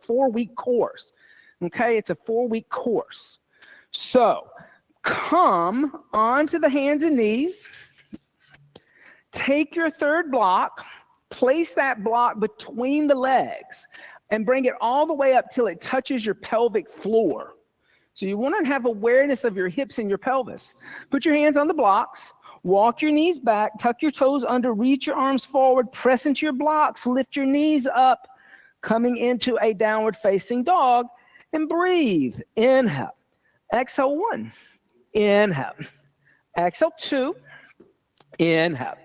4-week course. Okay, it's a 4-week course. So come onto the hands and knees. Take your third block, place that block between the legs, and bring it all the way up till it touches your pelvic floor. So you want to have awareness of your hips and your pelvis. Put your hands on the blocks, walk your knees back, tuck your toes under, reach your arms forward, press into your blocks, lift your knees up, coming into a downward facing dog, and breathe. Inhale. Exhale 1. Inhale. Exhale 2. Inhale.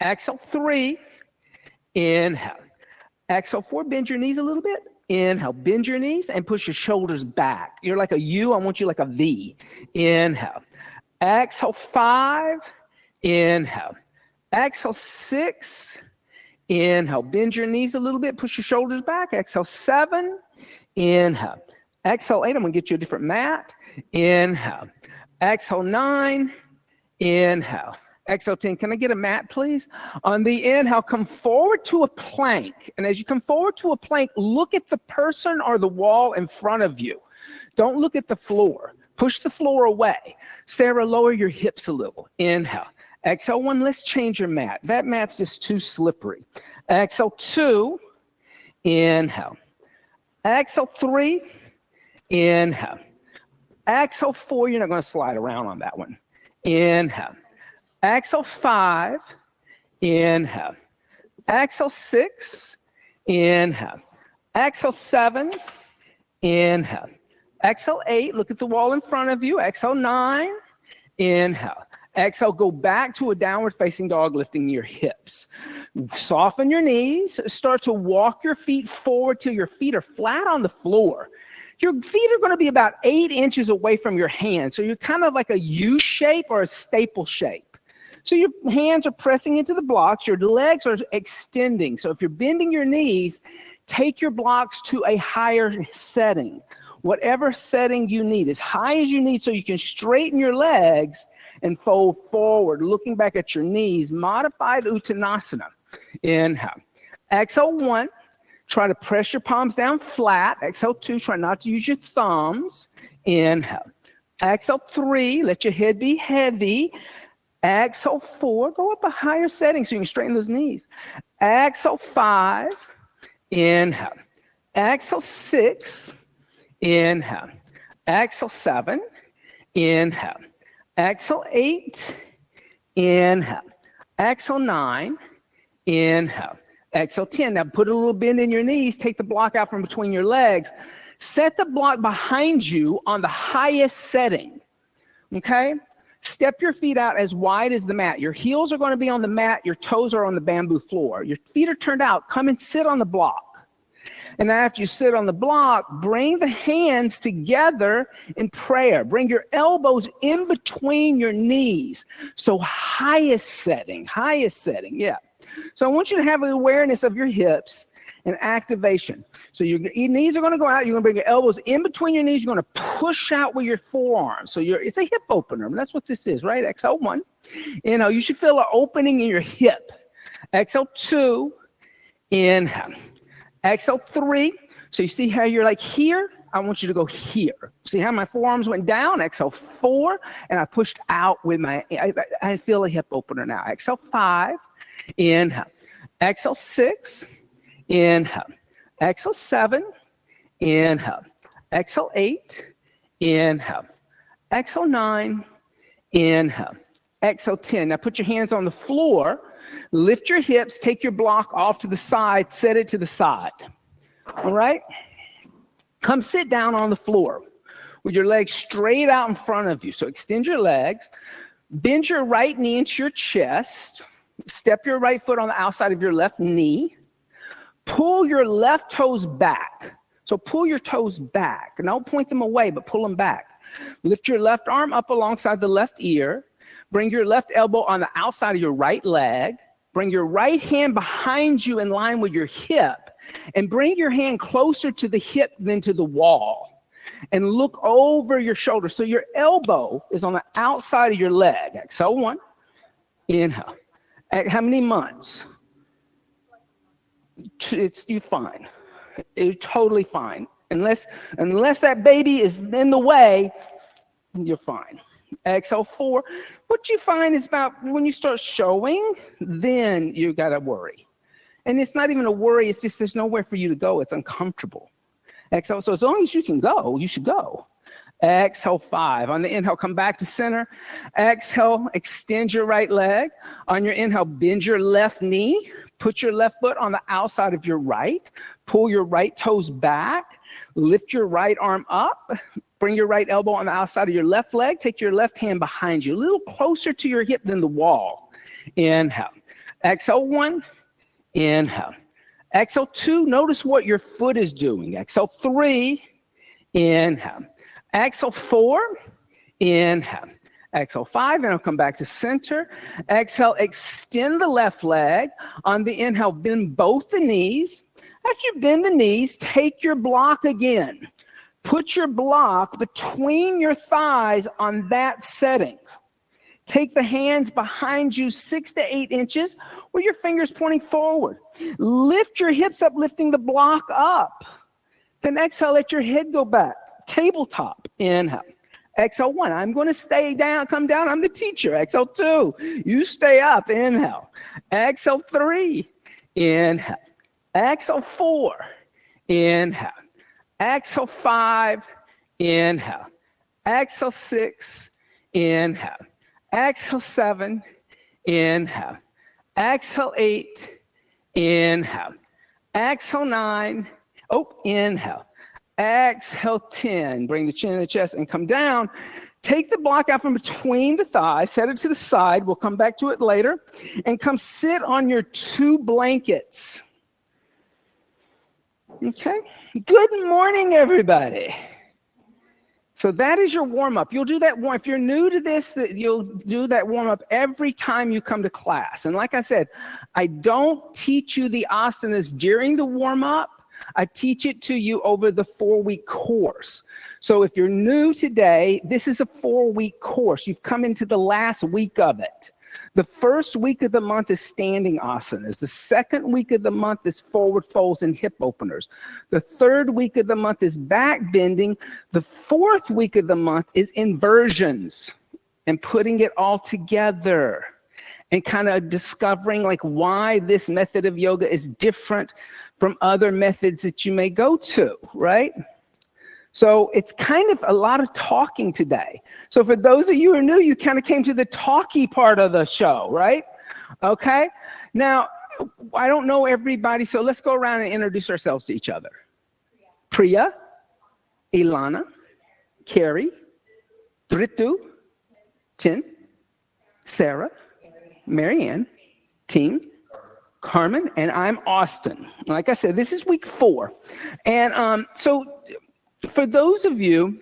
Exhale 3. Inhale. Exhale 4. Bend your knees a little bit. Inhale. Bend your knees and push your shoulders back. You're like a U. I want you like a V. Inhale. Exhale 5. Inhale. Exhale 6. Inhale. Bend your knees a little bit. Push your shoulders back. Exhale 7. Inhale. Exhale 8. I'm going to get you a different mat. Inhale. Exhale 9. Inhale. Exhale 10. Can I get a mat, please? On the inhale, come forward to a plank. And as you come forward to a plank, look at the person or the wall in front of you. Don't look at the floor. Push the floor away. Sarah, lower your hips a little. Inhale. Exhale 1. Let's change your mat. That mat's just too slippery. Exhale 2. Inhale. Exhale 3. Inhale. Exhale 4. You're not going to slide around on that one. Inhale. Exhale 5. Inhale. Exhale 6. Inhale. Exhale 7. Inhale. Exhale 8. Look at the wall in front of you. Exhale 9. Inhale. Exhale, go back to a downward facing dog, lifting your hips. Soften your knees. Start to walk your feet forward till your feet are flat on the floor. Your feet are going to be about 8 inches away from your hands. So you're kind of like a U shape or a staple shape. So your hands are pressing into the blocks. Your legs are extending. So if you're bending your knees, take your blocks to a higher setting. Whatever setting you need, as high as you need so you can straighten your legs and fold forward, looking back at your knees. Modified Uttanasana. Inhale. Exhale 1. Try to press your palms down flat. Exhale 2. Try not to use your thumbs. Inhale. Exhale 3. Let your head be heavy. Exhale 4. Go up a higher setting so you can straighten those knees. Exhale 5. Inhale. Exhale 6. Inhale. Exhale 7. Inhale. Exhale 8. Inhale. Exhale 9. Inhale. Exhale 10. Now put a little bend in your knees. Take the block out from between your legs. Set the block behind you on the highest setting. Okay? Step your feet out as wide as the mat. Your heels are going to be on the mat. Your toes are on the bamboo floor. Your feet are turned out. Come and sit on the block. And after you sit on the block, bring the hands together in prayer. Bring your elbows in between your knees. So highest setting, yeah. So I want you to have an awareness of your hips and activation. So your knees are going to go out. You're going to bring your elbows in between your knees. You're going to push out with your forearms. So it's a hip opener. That's what this is, right? Exhale 1. You should feel an opening in your hip. Exhale 2. Inhale. Exhale 3. So you see how you're like here? I want you to go here. See how my forearms went down? Exhale 4. And I pushed out with I feel a hip opener now. Exhale 5. Inhale. Exhale 6. Inhale. Exhale 7. Inhale. Exhale 8. Inhale. Exhale 9. Inhale. Exhale 10. Now put your hands on the floor. Lift your hips. Take your block off to the side. Set it to the side. All right? Come sit down on the floor with your legs straight out in front of you. So extend your legs. Bend your right knee into your chest. Step your right foot on the outside of your left knee. Pull your left toes back. So pull your toes back. And don't point them away, but pull them back. Lift your left arm up alongside the left ear. Bring your left elbow on the outside of your right leg. Bring your right hand behind you in line with your hip. And bring your hand closer to the hip than to the wall. And look over your shoulder. So your elbow is on the outside of your leg. Exhale 1. Inhale. How many months? You're fine. You're totally fine. Unless that baby is in the way, you're fine. Exhale, 4. What you find is about when you start showing, then you got to worry. And it's not even a worry. It's just there's nowhere for you to go. It's uncomfortable. Exhale. So as long as you can go, you should go. Exhale, 5. On the inhale, come back to center. Exhale, extend your right leg. On your inhale, bend your left knee. Put your left foot on the outside of your right. Pull your right toes back. Lift your right arm up. Bring your right elbow on the outside of your left leg. Take your left hand behind you, a little closer to your hip than the wall. Inhale. Exhale, 1. Inhale. Exhale, 2. Notice what your foot is doing. Exhale, 3. Inhale. Exhale, 4. Inhale. Exhale, 5. And I'll come back to center. Exhale, extend the left leg. On the inhale, bend both the knees. After you bend the knees, take your block again. Put your block between your thighs on that setting. Take the hands behind you 6 to 8 inches with your fingers pointing forward. Lift your hips up, lifting the block up. Then exhale, let your head go back. Tabletop. Inhale. Exhale, 1. I'm going to stay down, come down. I'm the teacher. Exhale, 2. You stay up. Inhale. Exhale, 3. Inhale. Exhale, 4. Inhale. Exhale, 5. Inhale. Exhale, 6. Inhale. Exhale, 7. Inhale. Exhale, 8. Inhale. Exhale, 9. Oh, inhale. Exhale, 10. Bring the chin to the chest and come down. Take the block out from between the thighs. Set it to the side. We'll come back to it later. And come sit on your 2 blankets. Okay. Good morning, everybody. So that is your warm-up. You'll do that if you're new to this, you'll do that warm-up every time you come to class. And like I said, I don't teach you the asanas during the warm-up. I teach it to you over the 4-week course. So if you're new today, this is a 4-week course. You've come into the last week of it. The first week of the month is standing asanas. The second week of the month is forward folds and hip openers. The third week of the month is back bending. The fourth week of the month is inversions and putting it all together and kind of discovering like why this method of yoga is different from other methods that you may go to, right? So it's kind of a lot of talking today. So for those of you who are new, you kind of came to the talky part of the show, right? Okay. Now, I don't know everybody, so let's go around and introduce ourselves to each other. Priya, Ilana, Carrie, Ritu, Chin, Sarah, Marianne, Team, Carmen, and I'm Austin. Like I said, this is week 4. And so for those of you,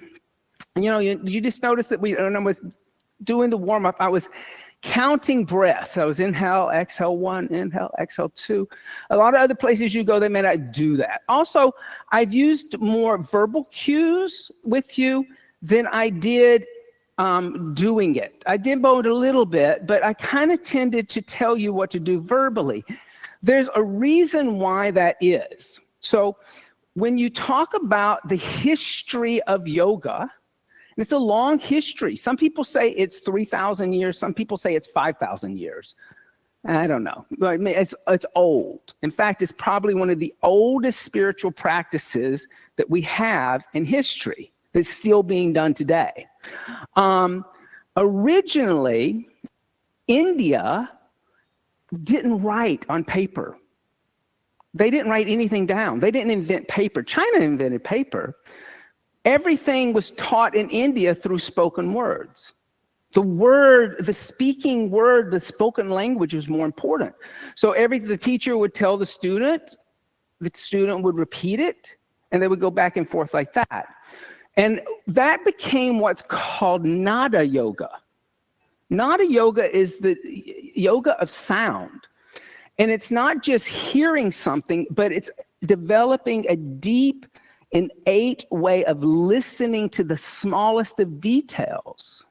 you just noticed that when I was doing the warm-up, I was counting breath. I was inhale, exhale 1, inhale, exhale 2. A lot of other places you go, they may not do that. Also, I used more verbal cues with you than I did doing it. I did both a little bit, but I kind of tended to tell you what to do verbally. There's a reason why that is. So when you talk about the history of yoga, it's a long history. Some people say it's 3,000 years. Some people say it's 5,000 years. I don't know. I mean, it's old. In fact, it's probably one of the oldest spiritual practices that we have in history that's still being done today. Originally, India didn't write on paper. They didn't write anything down. They didn't invent paper. China invented paper. Everything was taught in India through spoken words. The speaking word, the spoken language was more important. So the teacher would tell the student would repeat it, and they would go back and forth like that. And that became what's called nada yoga. Nada yoga is the yoga of sound. And it's not just hearing something, but it's developing a deep, innate way of listening to the smallest of details,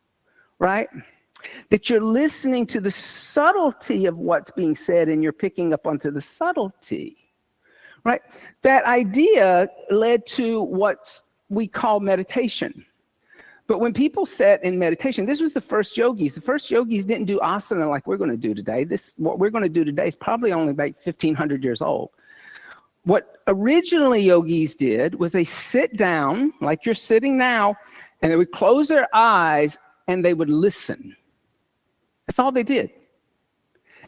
right? That you're listening to the subtlety of what's being said and you're picking up onto the subtlety, right? That idea led to what we call meditation. But when people sat in meditation, this was the first yogis. The first yogis didn't do asana like we're going to do today. What we're going to do today is probably only about 1,500 years old. What originally yogis did was they sit down like you're sitting now, and they would close their eyes and they would listen. That's all they did.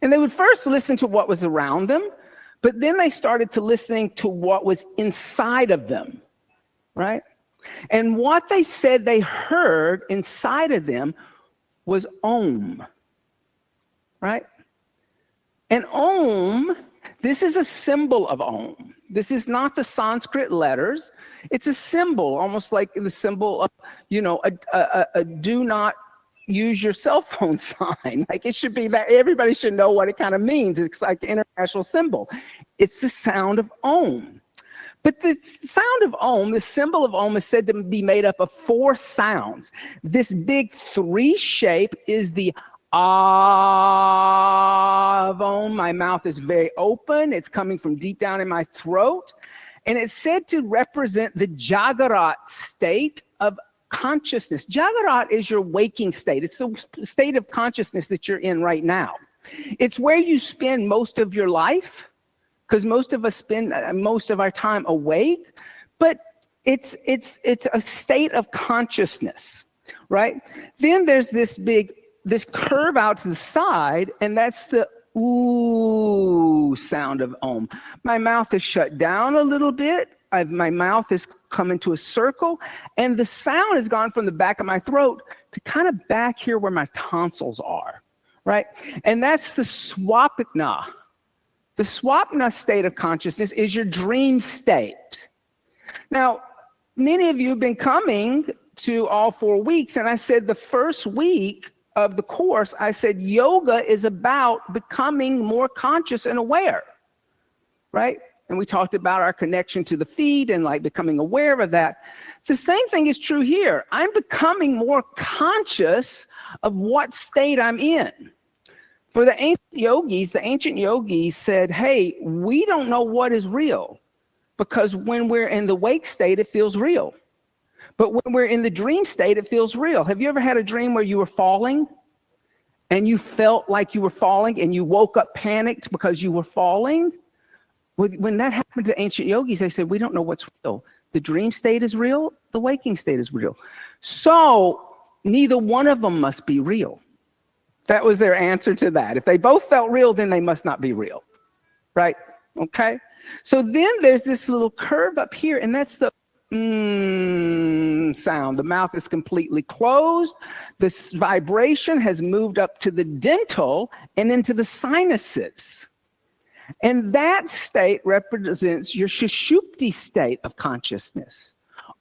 And they would first listen to what was around them, but then they started to listening to what was inside of them, right? And what they said they heard inside of them was Om, right? And Om, this is a symbol of Om. This is not the Sanskrit letters. It's a symbol, almost like the symbol of, a do not use your cell phone sign. Like it should be that everybody should know what it kind of means. It's like an international symbol. It's the sound of Om. But the sound of Om, the symbol of Om, is said to be made up of 4 sounds. This big 3 shape is the Ah of Om. My mouth is very open. It's coming from deep down in my throat. And it's said to represent the Jagarat state of consciousness. Jagarat is your waking state. It's the state of consciousness that you're in right now. It's where you spend most of your life, because most of us spend most of our time awake, but it's a state of consciousness, right? Then there's this curve out to the side, and that's the ooh sound of Om. My mouth is shut down a little bit. My mouth is come into a circle, and the sound has gone from the back of my throat to kind of back here where my tonsils are, right? And that's the swapna. The swapna state of consciousness is your dream state. Now, many of you have been coming to all 4 weeks, and I said the first week of the course, I said yoga is about becoming more conscious and aware, right? And we talked about our connection to the feet and like becoming aware of that. The same thing is true here. I'm becoming more conscious of what state I'm in. For the ancient yogis said, hey, we don't know what is real, because when we're in the wake state, it feels real. But when we're in the dream state, it feels real. Have you ever had a dream where you were falling and you felt like you were falling and you woke up panicked because you were falling? When that happened to ancient yogis, they said, we don't know what's real. The dream state is real. The waking state is real. So neither one of them must be real. That was their answer to that. If they both felt real, then they must not be real, right? Okay. So then there's this little curve up here, and that's the sound. The mouth is completely closed. This vibration has moved up to the dental and into the sinuses. And that state represents your Sushupti state of consciousness,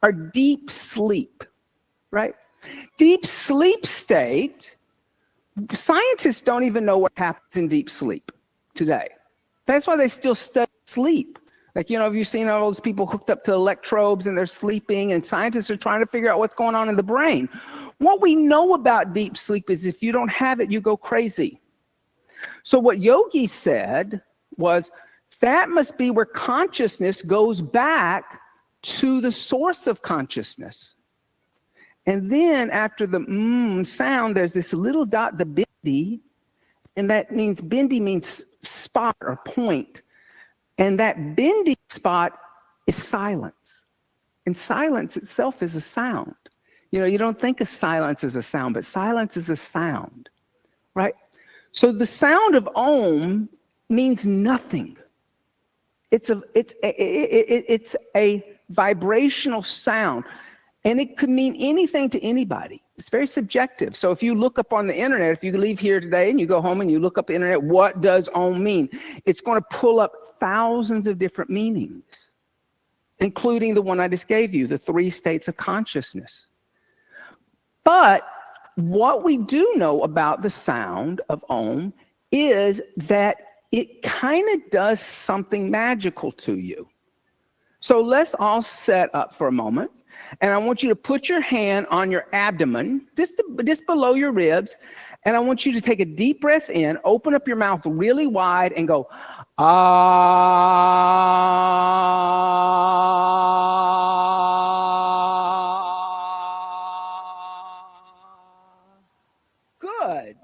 or deep sleep, right? Deep sleep state, scientists don't even know what happens in deep sleep today. That's why they still study sleep. Like, have you seen all those people hooked up to electrodes and they're sleeping, and scientists are trying to figure out what's going on in the brain. What we know about deep sleep is if you don't have it, you go crazy. So what Yogi said was that must be where consciousness goes back to the source of consciousness. And then after the sound, there's this little dot, the bindi, and that means bindi means spot or point. And that bindi spot is silence. And silence itself is a sound. You don't think of silence as a sound, but silence is a sound, right? So the sound of Om means nothing. It's a vibrational sound, and it could mean anything to anybody. It's very subjective. So if you look up on the internet, if you leave here today and you go home and you look up the internet, what does Om mean? It's going to pull up thousands of different meanings, including the one I just gave you, the 3 states of consciousness. But what we do know about the sound of Om is that it kind of does something magical to you. So let's all set up for a moment. And I want you to put your hand on your abdomen, just below your ribs. And I want you to take a deep breath in, open up your mouth really wide and go, Good.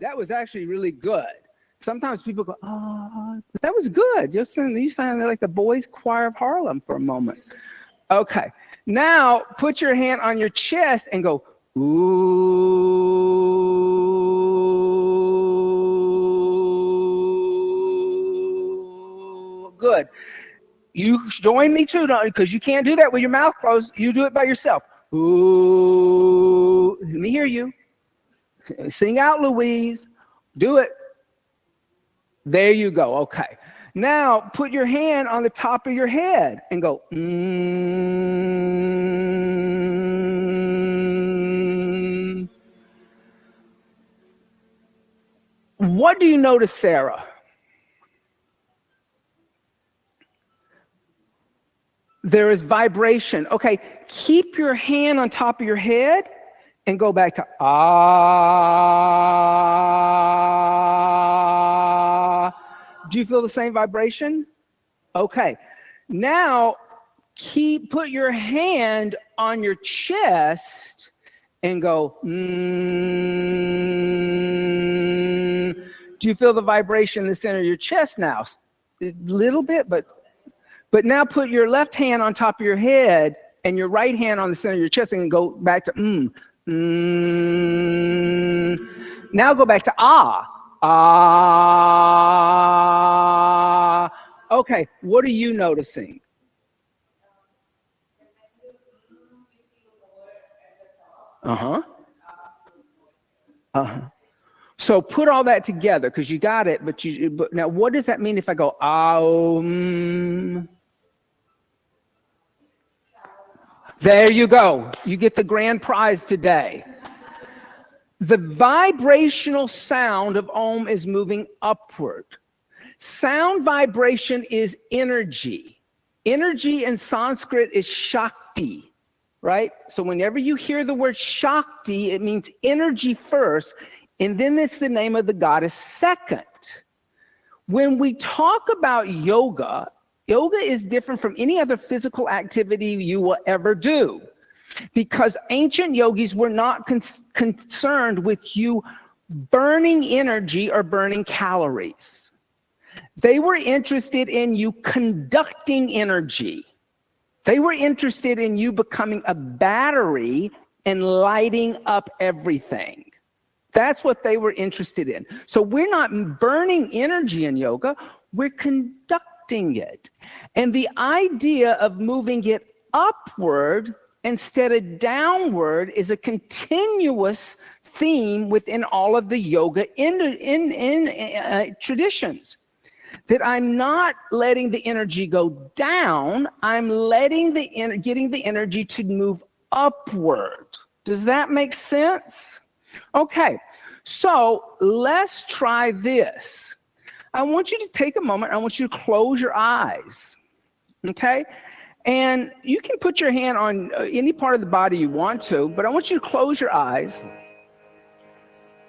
That was actually really good. Sometimes people go, but that was good. You sounded like the boys' choir of Harlem for a moment. Okay. Now put your hand on your chest and go, ooh. Good. You join me too, because you can't do that with your mouth closed. You do it by yourself. Ooh. Let me hear you. Sing out, Louise. Do it. There you go. Okay. Now put your hand on the top of your head and go, What do you notice, Sarah? There is vibration. Okay. Keep your hand on top of your head and go back to ah. Do you feel the same vibration? Okay. Now put your hand on your chest and go, Do you feel the vibration in the center of your chest now? A little bit, but now put your left hand on top of your head and your right hand on the center of your chest and go back to Now go back to ah. Ah. Okay, what are you noticing? Uh-huh. Uh-huh. So put all that together because you got it, but now what does that mean if I go There you go. You get the grand prize today. The vibrational sound of Om is moving upward. Sound vibration is energy. Energy in Sanskrit is Shakti, right? So whenever you hear the word Shakti, it means energy first, and then it's the name of the goddess second. When we talk about yoga, yoga is different from any other physical activity you will ever do, because ancient yogis were not concerned with you burning energy or burning calories. They were interested in you conducting energy. They were interested in you becoming a battery and lighting up everything. That's what they were interested in. So we're not burning energy in yoga, we're conducting it. And the idea of moving it upward instead of downward is a continuous theme within all of the yoga traditions. That I'm not letting the energy go down, I'm getting the energy to move upward. Does that make sense? Okay, so let's try this. I want you to take a moment, I want you to close your eyes, okay? And you can put your hand on any part of the body you want to, but I want you to close your eyes.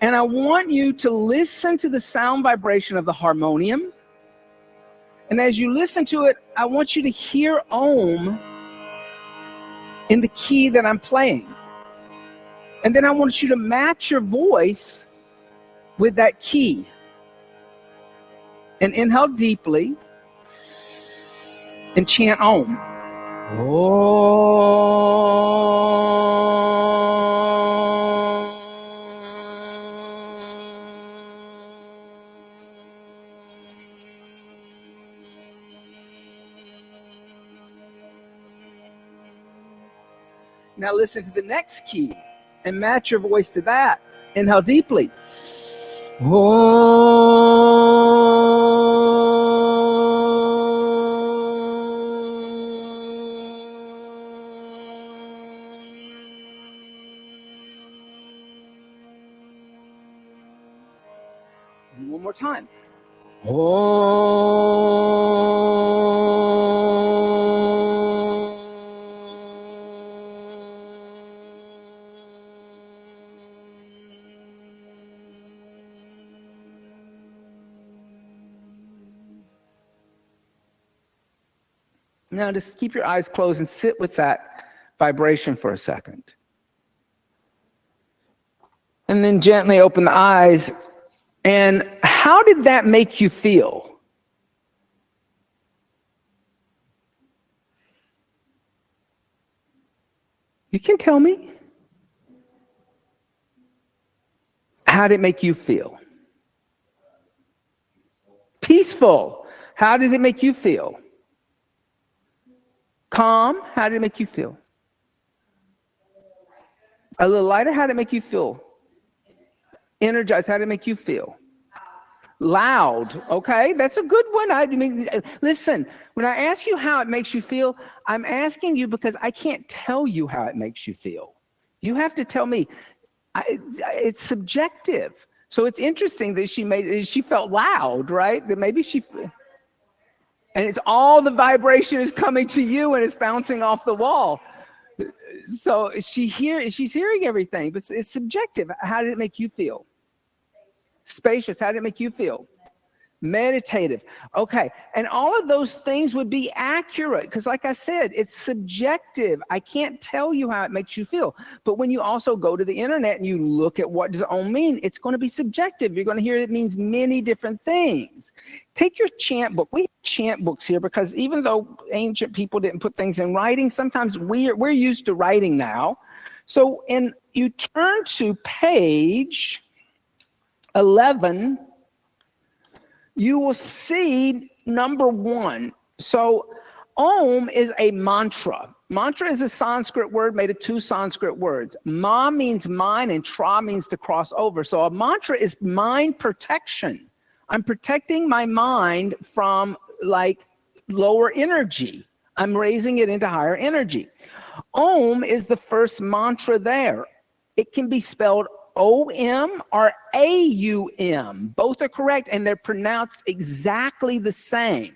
And I want you to listen to the sound vibration of the harmonium. And as you listen to it, I want you to hear Om in the key that I'm playing. And then I want you to match your voice with that key. And inhale deeply and chant Om. Now listen to the next key and match your voice to that. Inhale deeply. One more time. Now just keep your eyes closed and sit with that vibration for a second. And then gently open the eyes. And how did that make you feel? You can tell me. How did it make you feel? Peaceful. How did it make you feel? Calm. How did it make you feel? A little lighter. How did it make you feel? Energized. How did it make you feel? Loud. Okay, that's a good one. I mean, listen, when I ask you how it makes you feel, I'm asking you because I can't tell you how it makes you feel. You have to tell me. It's subjective. So it's interesting that she felt loud, right? That maybe and it's all the vibration is coming to you and it's bouncing off the wall. So she's hearing everything, but it's subjective. How did it make you feel? Spacious. How did it make you feel? Meditative. Okay. And all of those things would be accurate because like I said, it's subjective. I can't tell you how it makes you feel. But when you also go to the internet and you look at what does Om mean, it's going to be subjective. You're going to hear it means many different things. Take your chant book. We have chant books here because even though ancient people didn't put things in writing, sometimes we're used to writing now. So you turn to page 11, you will see number 1. So Om is a mantra. Mantra is a Sanskrit word made of 2 Sanskrit words. Ma means mind and tra means to cross over. So a mantra is mind protection. I'm protecting my mind from like lower energy. I'm raising it into higher energy. Om is the first mantra there. It can be spelled O-M or A-U-M. Both are correct, and they're pronounced exactly the same.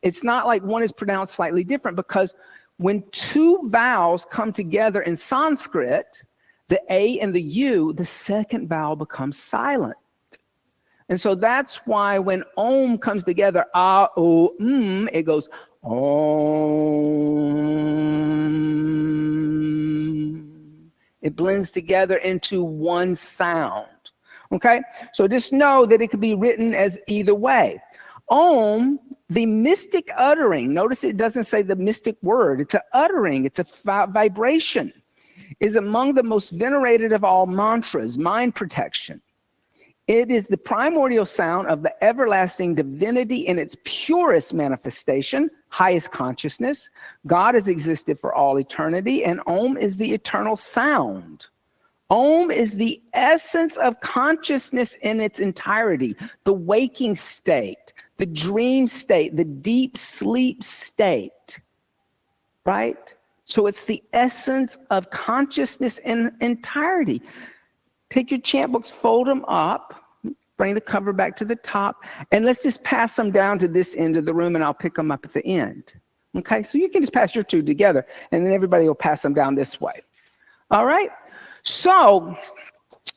It's not like one is pronounced slightly different because when 2 vowels come together in Sanskrit, the A and the U, the second vowel becomes silent. And so that's why when Om comes together, A-O-M, it goes Om. It blends together into one sound, okay? So just know that it could be written as either way. Om, the mystic uttering, notice it doesn't say the mystic word. It's an uttering, it's a vibration, is among the most venerated of all mantras, mind protection. It is the primordial sound of the everlasting divinity in its purest manifestation, highest consciousness. God has existed for all eternity, and Om is the eternal sound. Om is the essence of consciousness in its entirety, the waking state, the dream state, the deep sleep state, right? So it's the essence of consciousness in entirety. Take your chant books, fold them up, bring the cover back to the top, and let's just pass them down to this end of the room, and I'll pick them up at the end. Okay, so you can just pass your 2 together, and then everybody will pass them down this way. All right? So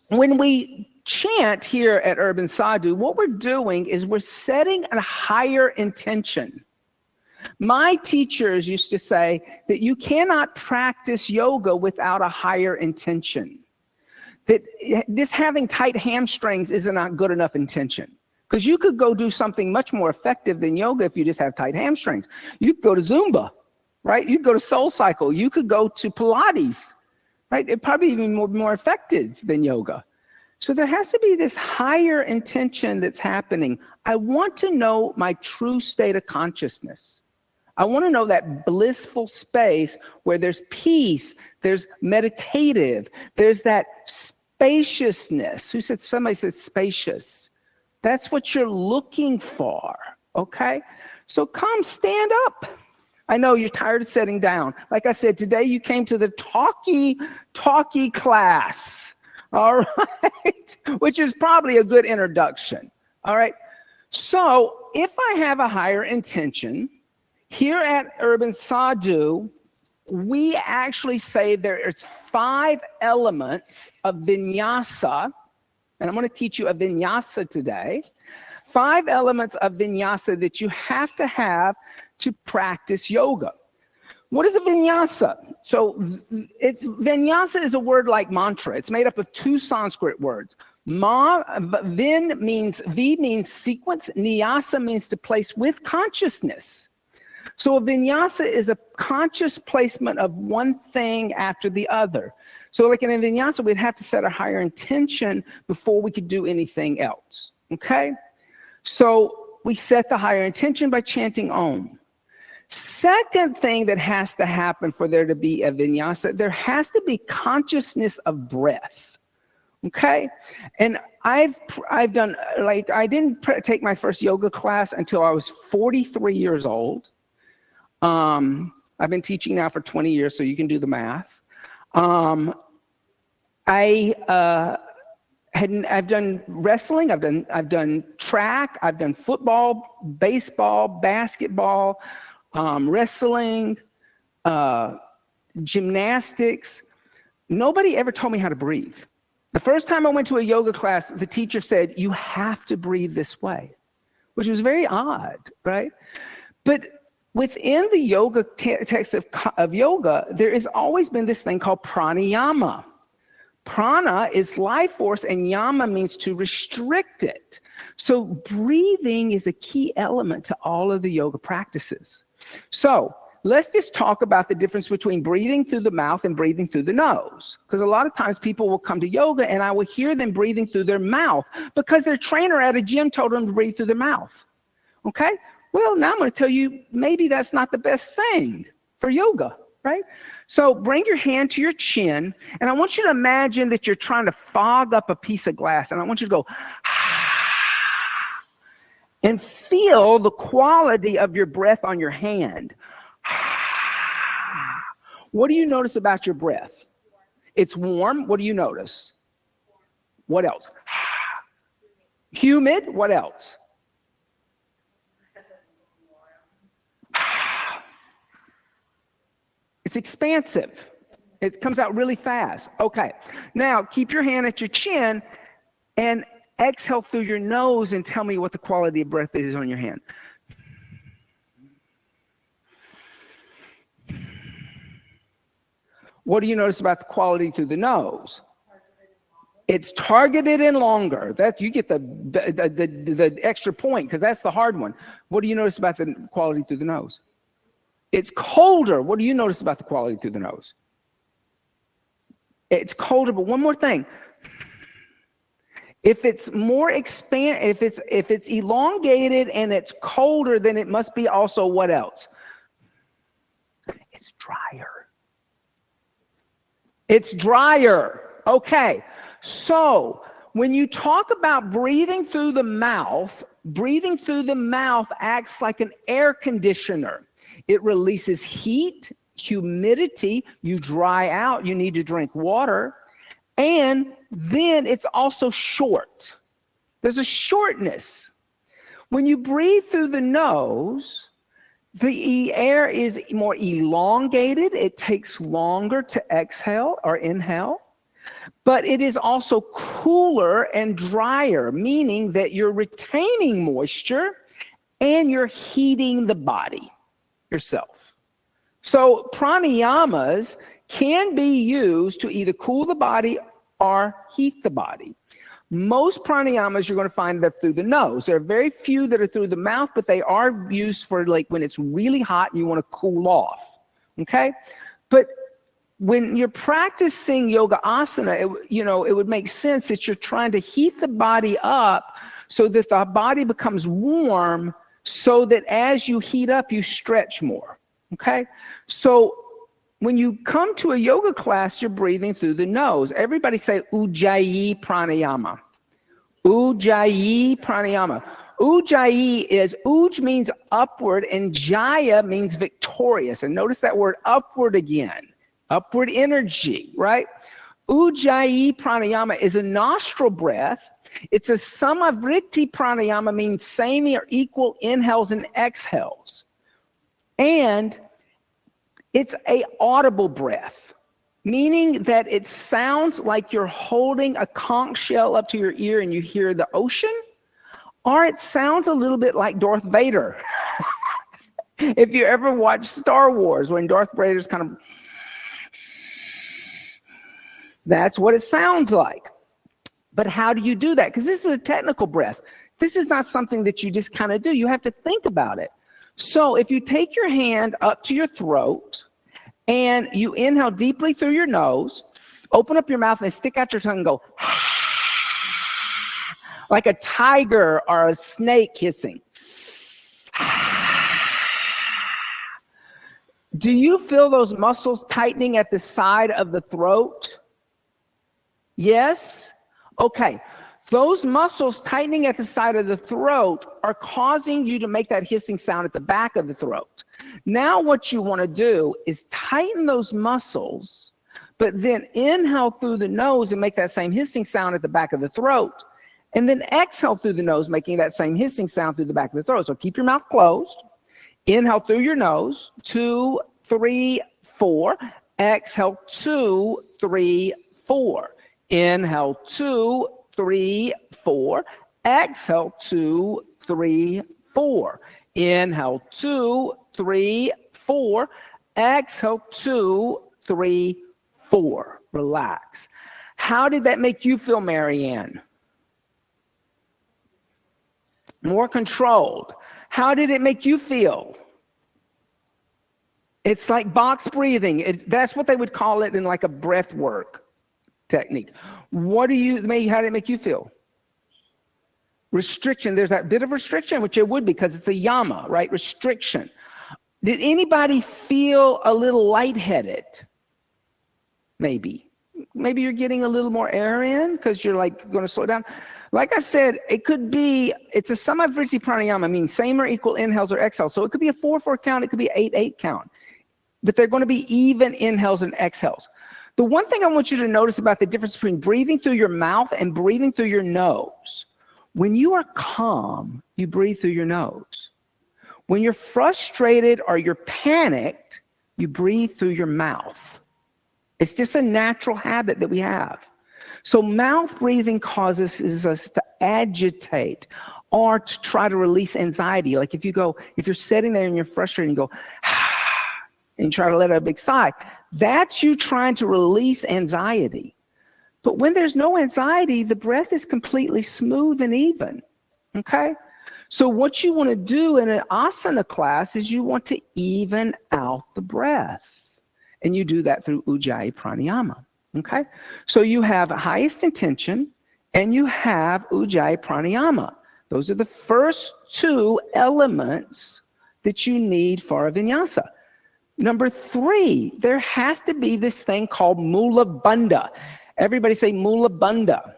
when we chant here at Urban Sadhu, what we're doing is we're setting a higher intention. My teachers used to say that you cannot practice yoga without a higher intention. That just having tight hamstrings is not good enough intention. Because you could go do something much more effective than yoga if you just have tight hamstrings. You could go to Zumba, right? You could go to Soul Cycle. You could go to Pilates, right? It probably even more effective than yoga. So there has to be this higher intention that's happening. I want to know my true state of consciousness. I want to know that blissful space where there's peace, there's meditative, there's that spaciousness. Somebody said spacious. That's what you're looking for, okay? So come stand up. I know you're tired of sitting down. Like I said, today you came to the talkie class, all right? Which is probably a good introduction, all right? So if I have a higher intention, here at Urban Sadhu, we actually say there's 5 elements of vinyasa, and I'm going to teach you a vinyasa today. 5 elements of vinyasa that you have to practice yoga. What is a vinyasa? So vinyasa is a word like mantra. It's made up of two Sanskrit words. V means sequence. Nyasa means to place with consciousness. So a vinyasa is a conscious placement of one thing after the other. So like in a vinyasa, we'd have to set a higher intention before we could do anything else, okay? So we set the higher intention by chanting Om. Second thing that has to happen for there to be a vinyasa, there has to be consciousness of breath, okay? And I've done, like, I didn't take my first yoga class until I was 43 years old. I've been teaching now for 20 years, so you can do the math. I've done wrestling, I've done track, I've done football, baseball, basketball, wrestling, gymnastics. Nobody ever told me how to breathe. The first time I went to a yoga class, the teacher said, you have to breathe this way, which was very odd, right? But within the yoga text of yoga, there has always been this thing called pranayama. Prana is life force, and yama means to restrict it. So breathing is a key element to all of the yoga practices. So let's just talk about the difference between breathing through the mouth and breathing through the nose. Because a lot of times people will come to yoga and I will hear them breathing through their mouth because their trainer at a gym told them to breathe through their mouth. Okay? Well, now I'm going to tell you, maybe that's not the best thing for yoga, right? So bring your hand to your chin, and I want you to imagine that you're trying to fog up a piece of glass, and I want you to go, and feel the quality of your breath on your hand. What do you notice about your breath? It's warm. What do you notice? What else? Humid. What else? It's expansive. It comes out really fast. Okay. Now, keep your hand at your chin and exhale through your nose and tell me what the quality of breath is on your hand. What do you notice about the quality through the nose? It's targeted and longer. That you get the extra point because that's the hard one. What do you notice about the quality through the nose? It's colder. What do you notice about the quality through the nose? It's colder, but one more thing. If it's more if it's elongated and it's colder, then it must be also what else? It's drier. It's drier. Okay. So when you talk about breathing through the mouth acts like an air conditioner. It releases heat, humidity, you dry out, you need to drink water, and then it's also short. There's a shortness. When you breathe through the nose, the air is more elongated. It takes longer to exhale or inhale, but it is also cooler and drier, meaning that you're retaining moisture and you're heating the body yourself. So pranayamas can be used to either cool the body or heat the body. Most pranayamas you're going to find that through the nose. There are very few that are through the mouth, but they are used for like when it's really hot and you want to cool off. Okay? But when you're practicing yoga asana, it would make sense that you're trying to heat the body up so that the body becomes warm, so that as you heat up, you stretch more, okay? So when you come to a yoga class, you're breathing through the nose. Everybody say Ujjayi Pranayama. Ujjayi Pranayama. Ujjayi is, Uj means upward, and Jaya means victorious. And notice that word upward again. Upward energy, right? Ujjayi Pranayama is a nostril breath. It's a samavriti pranayama, means same or equal inhales and exhales. And it's a audible breath, meaning that it sounds like you're holding a conch shell up to your ear and you hear the ocean, or it sounds a little bit like Darth Vader. If you ever watch Star Wars, when Darth Vader's kind of, that's what it sounds like. But how do you do that? Because this is a technical breath. This is not something that you just kind of do. You have to think about it. So if you take your hand up to your throat and you inhale deeply through your nose, open up your mouth and stick out your tongue and go, like a tiger or a snake hissing. Do you feel those muscles tightening at the side of the throat? Yes? Okay. Those muscles tightening at the side of the throat are causing you to make that hissing sound at the back of the throat. Now what you want to do is tighten those muscles, but then inhale through the nose and make that same hissing sound at the back of the throat. And then exhale through the nose, making that same hissing sound through the back of the throat. So keep your mouth closed. Inhale through your nose, 2, 3, 4. Exhale, 2, 3, 4. Inhale, 2, 3, 4. Exhale, 2, 3, 4. Inhale, 2, 3, 4. Exhale, 2, 3, 4. Relax. How did that make you feel, Marianne? More controlled. How did it make you feel? It's like box breathing. That's what they would call it in like a breath work technique. How did it make you feel? Restriction. There's that bit of restriction, which it would be because it's a yama, right? Restriction. Did anybody feel a little lightheaded? Maybe you're getting a little more air in because you're like going to slow down. Like I said, it could be, it's a samavritti pranayama, meaning same or equal inhales or exhales. So it could be a 4-4 count, it could be an 8-8 count. But they're going to be even inhales and exhales. The one thing I want you to notice about the difference between breathing through your mouth and breathing through your nose. When you are calm, you breathe through your nose. When you're frustrated or you're panicked, you breathe through your mouth. It's just a natural habit that we have. So mouth breathing causes us to agitate or to try to release anxiety. Like if you're sitting there and you're frustrated and you go, and you try to let out a big sigh, that's you trying to release anxiety. But when there's no anxiety, the breath is completely smooth and even, okay? So what you want to do in an asana class is you want to even out the breath. And you do that through ujjayi pranayama, okay? So you have highest intention and you have ujjayi pranayama. Those are the first two elements that you need for a vinyasa. Number 3, there has to be this thing called mula bandha. Everybody say mula bandha.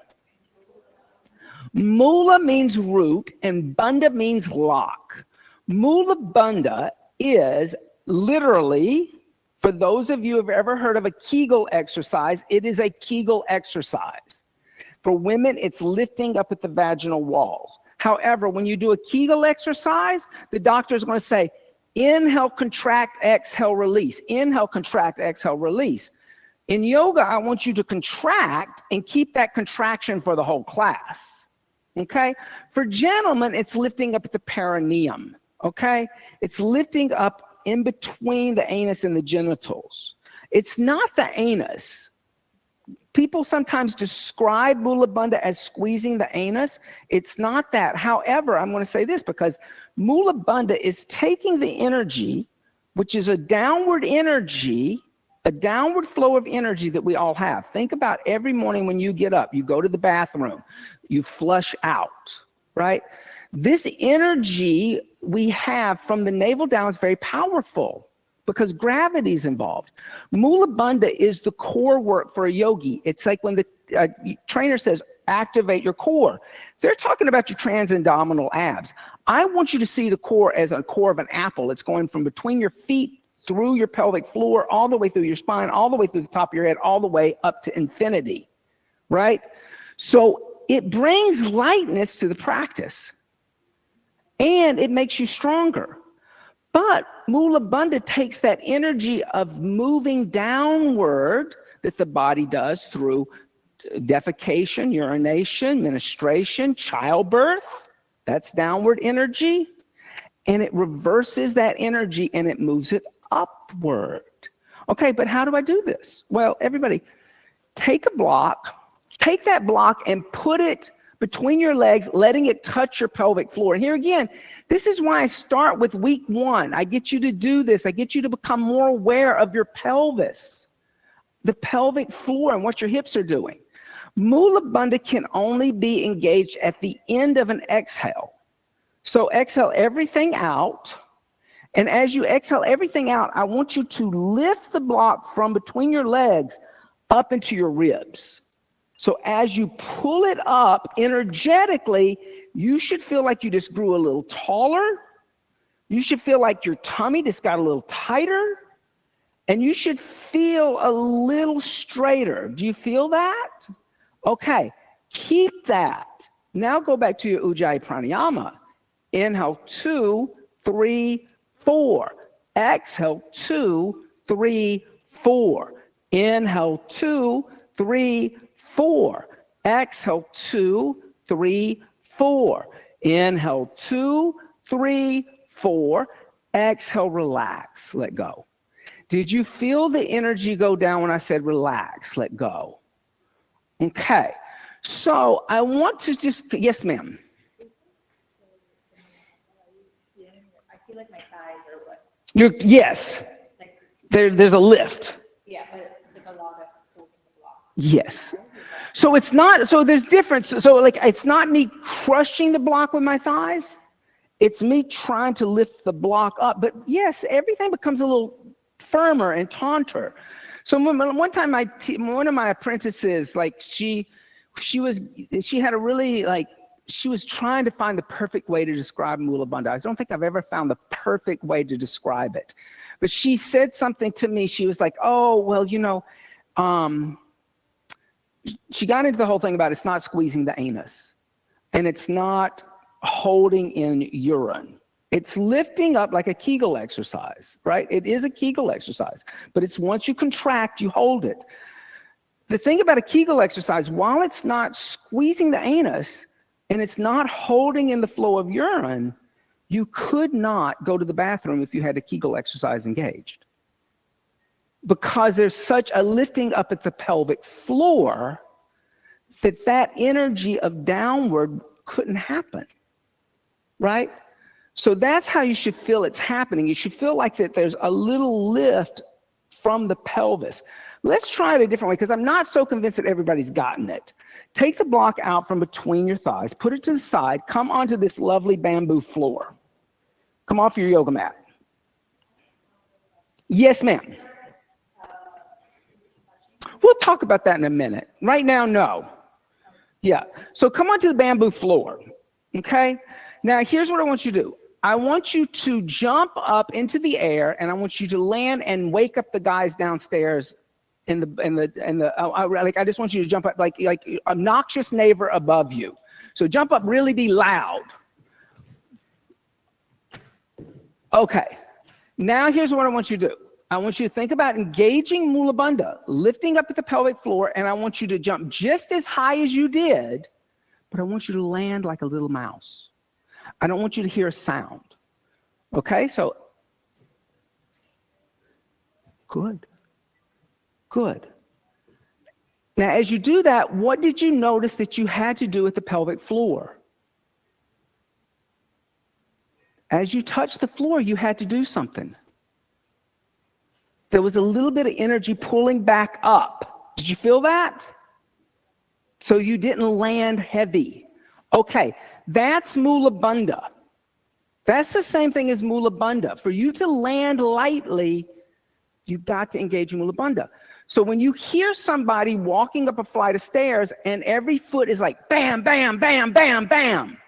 Mula means root and bandha means lock. Mula bandha is literally, for those of you who have ever heard of a Kegel exercise, it is a Kegel exercise. For women, it's lifting up at the vaginal walls. However, when you do a Kegel exercise, the doctor is going to say, inhale, contract, exhale, release. Inhale, contract, exhale, release. In yoga, I want you to contract and keep that contraction for the whole class, okay? For gentlemen, it's lifting up at the perineum, okay? It's lifting up in between the anus and the genitals. It's not the anus. People sometimes describe mula bandha as squeezing the anus. It's not that. However, I'm going to say this because mula bandha is taking the energy, which is a downward energy, a downward flow of energy that we all have. Think about every morning when you get up, you go to the bathroom, you flush out, right? This energy we have from the navel down is very powerful because gravity is involved. Mula bandha is the core work for a yogi. It's like when the trainer says, activate your core. They're talking about your transabdominal abs. I want you to see the core as a core of an apple. It's going from between your feet, through your pelvic floor, all the way through your spine, all the way through the top of your head, all the way up to infinity, right? So it brings lightness to the practice and it makes you stronger. But mula bandha takes that energy of moving downward that the body does through defecation, urination, menstruation, childbirth. That's downward energy. and it reverses that energy and it moves it upward. Okay, but how do I do this? Well, everybody, take that block and put it between your legs, letting it touch your pelvic floor. And here again, this is why I start with week 1. I get you to do this. I get you to become more aware of your pelvis, the pelvic floor, and what your hips are doing. Mula Bandha can only be engaged at the end of an exhale. So exhale everything out. And as you exhale everything out, I want you to lift the block from between your legs up into your ribs. So as you pull it up energetically, you should feel like you just grew a little taller. You should feel like your tummy just got a little tighter. And you should feel a little straighter. Do you feel that? Okay, keep that. Now go back to your Ujjayi Pranayama. Inhale, 2, 3, 4. Exhale, 2, 3, 4. Inhale, 2, 3, 4. Exhale, 2, 3, 4. Inhale, 2, 3, 4. Exhale, relax, let go. Did you feel the energy go down when I said relax, let go? Okay, so I want to just, yes, ma'am. I feel like my thighs are what? Yes, Like, there's a lift. yeah, but it's like a lot of holding the block. Yes. So it's not, so there's difference. So like, it's not me crushing the block with my thighs. It's me trying to lift the block up. But yes, everything becomes a little firmer and taunter. So one time one of my apprentices, like she had a really like, she was trying to find the perfect way to describe Mula Bandha. I don't think I've ever found the perfect way to describe it. But she said something to me. She was like, oh, well, you know, she got into the whole thing about it's not squeezing the anus and it's not holding in urine. It's lifting up like a Kegel exercise, right? It is a Kegel exercise, but it's once you contract, you hold it. The thing about a Kegel exercise, while it's not squeezing the anus and it's not holding in the flow of urine, you could not go to the bathroom if you had a Kegel exercise engaged. Because there's such a lifting up at the pelvic floor that energy of downward couldn't happen, right? So that's how you should feel it's happening. You should feel like that there's a little lift from the pelvis. Let's try it a different way because I'm not so convinced that everybody's gotten it. Take the block out from between your thighs, put it to the side, come onto this lovely bamboo floor. Come off your yoga mat. Yes, ma'am. We'll talk about that in a minute. Right now, no. Yeah. So come onto the bamboo floor. Okay. Now, here's what I want you to do. I want you to jump up into the air, and I want you to land and wake up the guys downstairs. I just want you to jump up like a noxious neighbor above you. So jump up, really be loud. Okay. Now, here's what I want you to do. I want you to think about engaging Mula Bandha, lifting up at the pelvic floor, and I want you to jump just as high as you did, but I want you to land like a little mouse. I don't want you to hear a sound. Okay, so good. Good. Now, as you do that, what did you notice that you had to do at the pelvic floor? As you touched the floor, you had to do something. There was a little bit of energy pulling back up. Did you feel that? So you didn't land heavy. Okay, that's Mula Bandha. That's the same thing as Mula Bandha. For you to land lightly, you've got to engage Mula Bandha. So when you hear somebody walking up a flight of stairs and every foot is like bam, bam, bam, bam, bam,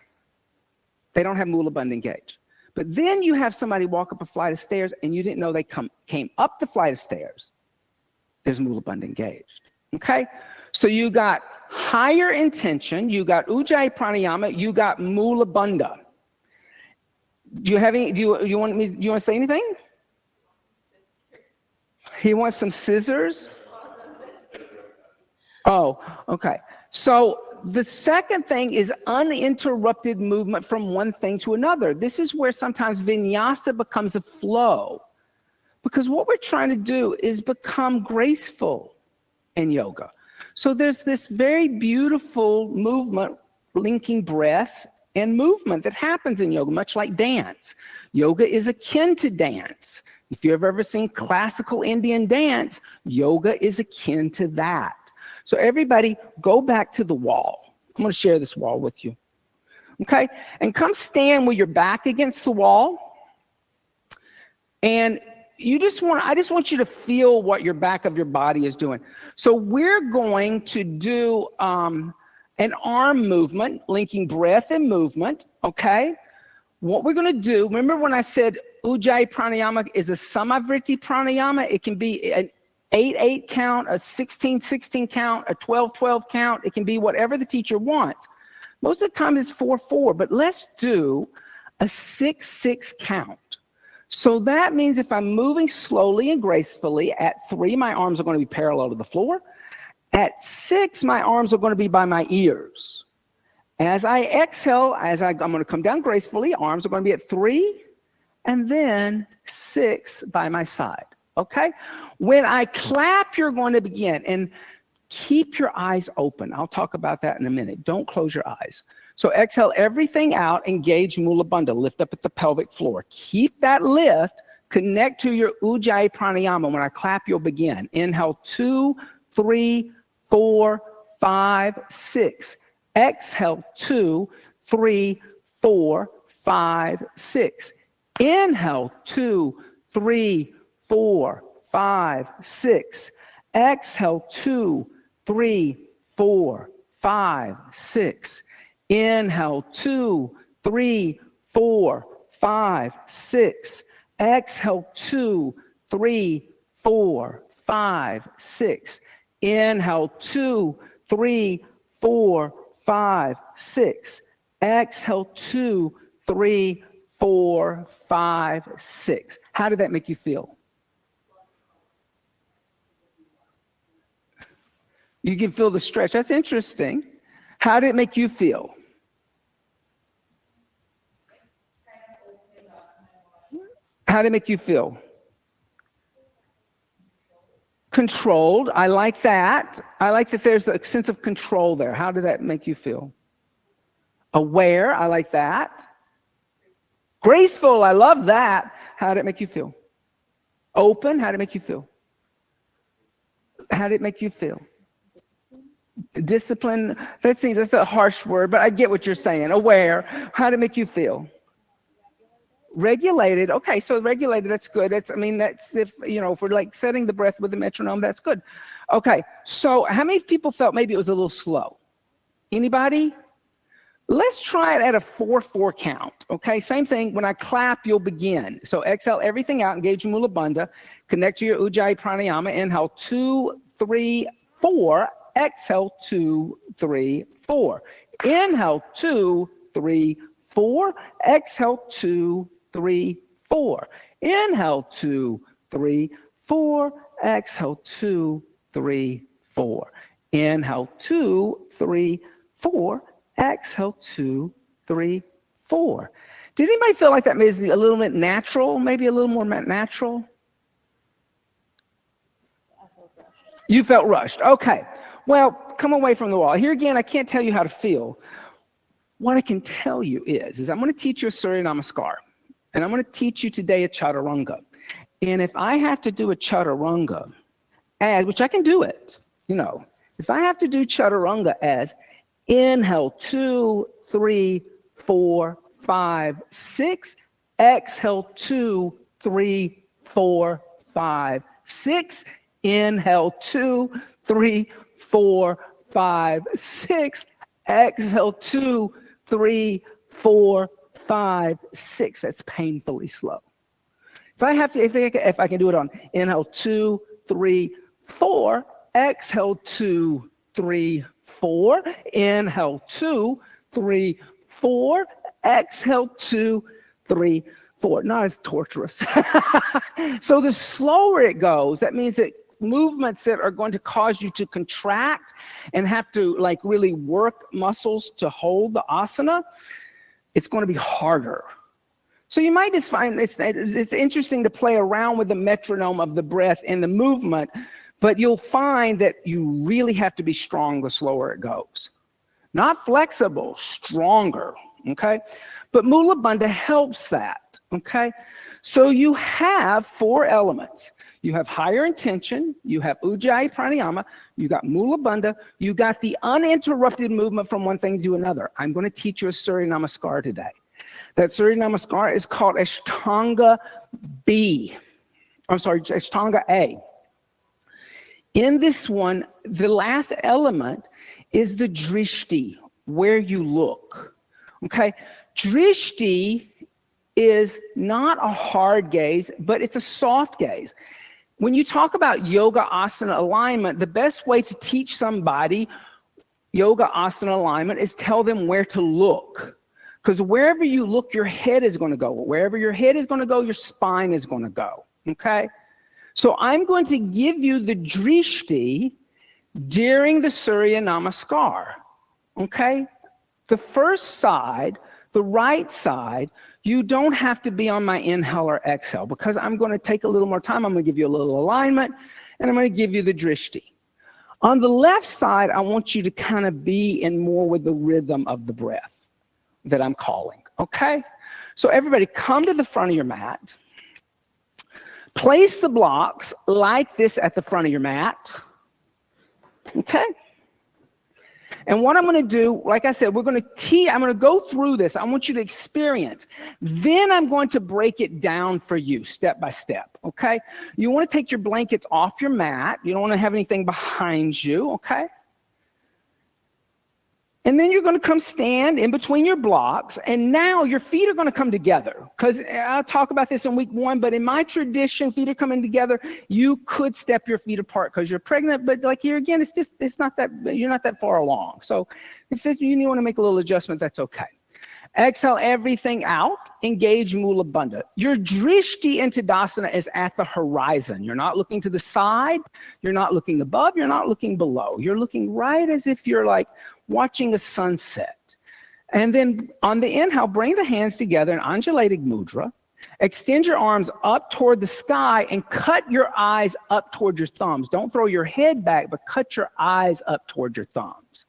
they don't have Mula Bandha engaged. But then you have somebody walk up a flight of stairs and you didn't know they came up the flight of stairs. There's Mula Bandha engaged. Okay? So you got higher intention, you got Ujjayi Pranayama, you got Mula Bandha. Do you want to say anything? He wants some scissors? Oh, okay. So the second thing is uninterrupted movement from one thing to another. This is where sometimes vinyasa becomes a flow, because what we're trying to do is become graceful in yoga. So there's this very beautiful movement linking breath and movement that happens in yoga, much like dance. Yoga is akin to dance. If you've ever seen classical Indian dance, yoga is akin to that. So everybody go back to the wall. I'm going to share this wall with you. Okay? And come stand with your back against the wall. And I just want you to feel what your back of your body is doing. So we're going to do an arm movement, linking breath and movement, okay? What we're going to do, remember when I said Ujjayi pranayama is a samavriti pranayama? It can be an 8-8 count, a 16-16 count, a 12-12 count. It can be whatever the teacher wants. Most of the time it's 4-4, but let's do a 6-6 count. So that means if I'm moving slowly and gracefully, at 3, my arms are going to be parallel to the floor. At 6, my arms are going to be by my ears. As I exhale, I'm going to come down gracefully, arms are going to be at 3, and then 6 by my side, okay? When I clap, you're going to begin, and keep your eyes open. I'll talk about that in a minute. Don't close your eyes. So exhale everything out, engage Mula Bandha, lift up at the pelvic floor. Keep that lift, connect to your Ujjayi pranayama. When I clap, you'll begin. Inhale, 2, 3, 4, 5, 6. Exhale, 2, 3, 4, 5, 6. Inhale, 2, 3, 4, 5, 6. Exhale, 2, 3, 4, 5, 6. Inhale, 2, 3, 4, 5, 6. Exhale, 2, 3, 4, 5, 6. Inhale, 2, 3, 4, 5, 6. Exhale, 2, 3, 4, 5, 6. How did that make you feel? You can feel the stretch. That's interesting. How did it make you feel? How did it make you feel? Controlled. I like that. I like that there's a sense of control there. How did that make you feel? Aware. I like that. Graceful. I love that. How did it make you feel? Open. How did it make you feel? How did it make you feel? Discipline. That's a harsh word, but I get what you're saying. Aware. How did it make you feel? Regulated. Okay, so regulated, that's good. That's if we're like setting the breath with the metronome, that's good. Okay, so how many people felt maybe it was a little slow? Anybody? Let's try it at a 4-4 count. Okay, same thing. When I clap, you'll begin. So exhale everything out, engage your Mula Bandha, connect to your Ujjayi pranayama. Inhale, 2, 3, 4. Exhale, 2, 3, 4. Inhale, 2, 3, 4. Exhale, 2, 3, 4. Inhale, 2, 3, 4. Exhale, 2, 3, 4. Inhale, 2, 3, 4. Exhale, 2, 3, 4. Did anybody feel like that maybe a little bit natural? Maybe a little more natural? You felt rushed. Okay. Well, come away from the wall. Here again, I can't tell you how to feel. What I can tell you is I'm going to teach you a Surya Namaskar. And I'm going to teach you today a chaturanga. And if I have to do a chaturanga, which I can do it, if I have to do chaturanga as inhale, 2, 3, 4, 5, 6, exhale, 2, 3, 4, 5, 6, inhale, 2, 3, 4, 5, 6, exhale, 2, 3, 4, 5, 6. That's painfully slow. If I can do it on inhale, 2, 3, 4, exhale, 2, 3, 4, inhale, 2, 3, 4, exhale, 2, 3, 4. Not as torturous. So the slower it goes, that means that movements that are going to cause you to contract and have to like really work muscles to hold the asana, it's going to be harder. So you might just find it's interesting to play around with the metronome of the breath and the movement, but you'll find that you really have to be strong the slower it goes. Not flexible, stronger, okay? But Mula Bandha helps that, okay? So you have 4 elements. You have higher intention, you have Ujjayi Pranayama, you got Mula Bandha, you got the uninterrupted movement from one thing to another. I'm going to teach you a Surya Namaskar today. That Surya Namaskar is called Ashtanga Ashtanga A. In this one, the last element is the drishti, where you look, okay? Drishti is not a hard gaze, but it's a soft gaze. When you talk about yoga asana alignment, the best way to teach somebody yoga asana alignment is tell them where to look. Because wherever you look, your head is going to go. Wherever your head is going to go, your spine is going to go, okay? So I'm going to give you the drishti during the Surya Namaskar, okay? The first side, the right side, you don't have to be on my inhale or exhale because I'm going to take a little more time. I'm going to give you a little alignment, and I'm going to give you the drishti. On the left side, I want you to kind of be in more with the rhythm of the breath that I'm calling, okay? So everybody come to the front of your mat. Place the blocks like this at the front of your mat, okay? And what I'm going to do, like I said, I'm going to go through this. I want you to experience. Then I'm going to break it down for you step by step, okay? You want to take your blankets off your mat. You don't want to have anything behind you, okay? And then you're going to come stand in between your blocks, and now your feet are going to come together. Because I'll talk about this in week 1, but in my tradition, feet are coming together. You could step your feet apart because you're pregnant, but like here again, it's not that, you're not that far along. So if you want to make a little adjustment, that's okay. Exhale everything out, engage Mula Bandha. Your drishti into Tadasana is at the horizon. You're not looking to the side, you're not looking above, you're not looking below. You're looking right as if you're like watching a sunset. And then on the inhale, bring the hands together in undulating mudra. Extend your arms up toward the sky and cut your eyes up toward your thumbs. Don't throw your head back, but cut your eyes up toward your thumbs.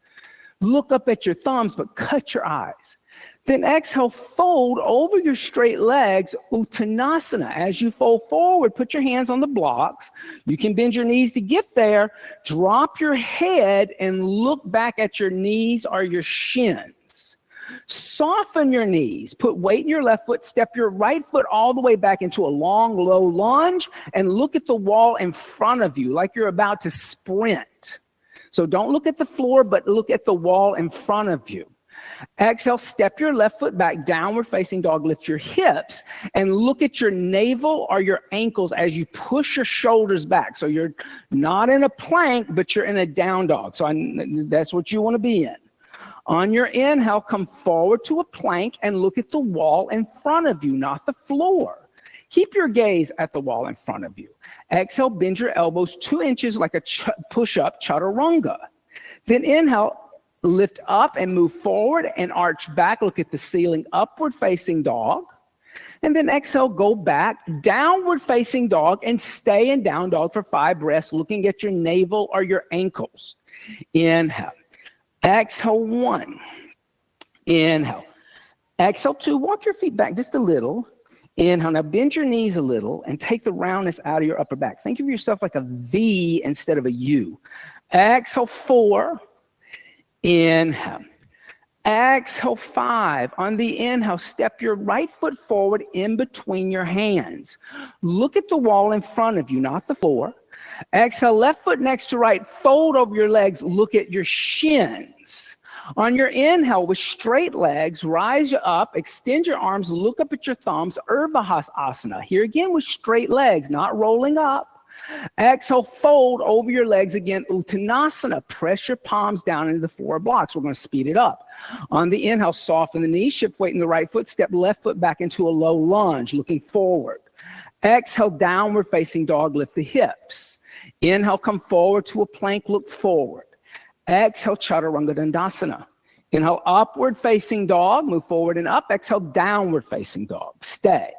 Look up at your thumbs, but cut your eyes. Then exhale, fold over your straight legs, Uttanasana. As you fold forward, put your hands on the blocks. You can bend your knees to get there. Drop your head and look back at your knees or your shins. Soften your knees. Put weight in your left foot. Step your right foot all the way back into a long, low lunge and look at the wall in front of you like you're about to sprint. So don't look at the floor, but look at the wall in front of you. Exhale, step your left foot back, downward facing dog, lift your hips, and look at your navel or your ankles as you push your shoulders back. So you're not in a plank, but you're in a down dog. So that's what you want to be in. On your inhale, come forward to a plank and look at the wall in front of you, not the floor. Keep your gaze at the wall in front of you. Exhale, bend your elbows 2 inches like a push-up chaturanga. Then inhale, lift up and move forward and arch back. Look at the ceiling, upward facing dog. And then exhale, go back, downward facing dog, and stay in down dog for 5 breaths, looking at your navel or your ankles. Inhale. Exhale, 1. Inhale. Exhale, 2. Walk your feet back just a little. Inhale. Now bend your knees a little and take the roundness out of your upper back. Think of yourself like a V instead of a U. Exhale, 4. Inhale. Exhale, 5. On the inhale, step your right foot forward in between your hands. Look at the wall in front of you, not the floor. Exhale, left foot next to right, fold over your legs, look at your shins. On your inhale, with straight legs, rise up, extend your arms, look up at your thumbs, Urdhva Asana. Here again with straight legs, not rolling up. Exhale, fold over your legs again, Uttanasana. Press your palms down into the 4 blocks. We're going to speed it up. On the inhale, soften the knees, shift weight in the right foot, step left foot back into a low lunge, looking forward. Exhale, downward facing dog, lift the hips. Inhale, come forward to a plank, look forward. Exhale, Chaturanga Dandasana. Inhale, upward facing dog, move forward and up. Exhale, downward facing dog, stay.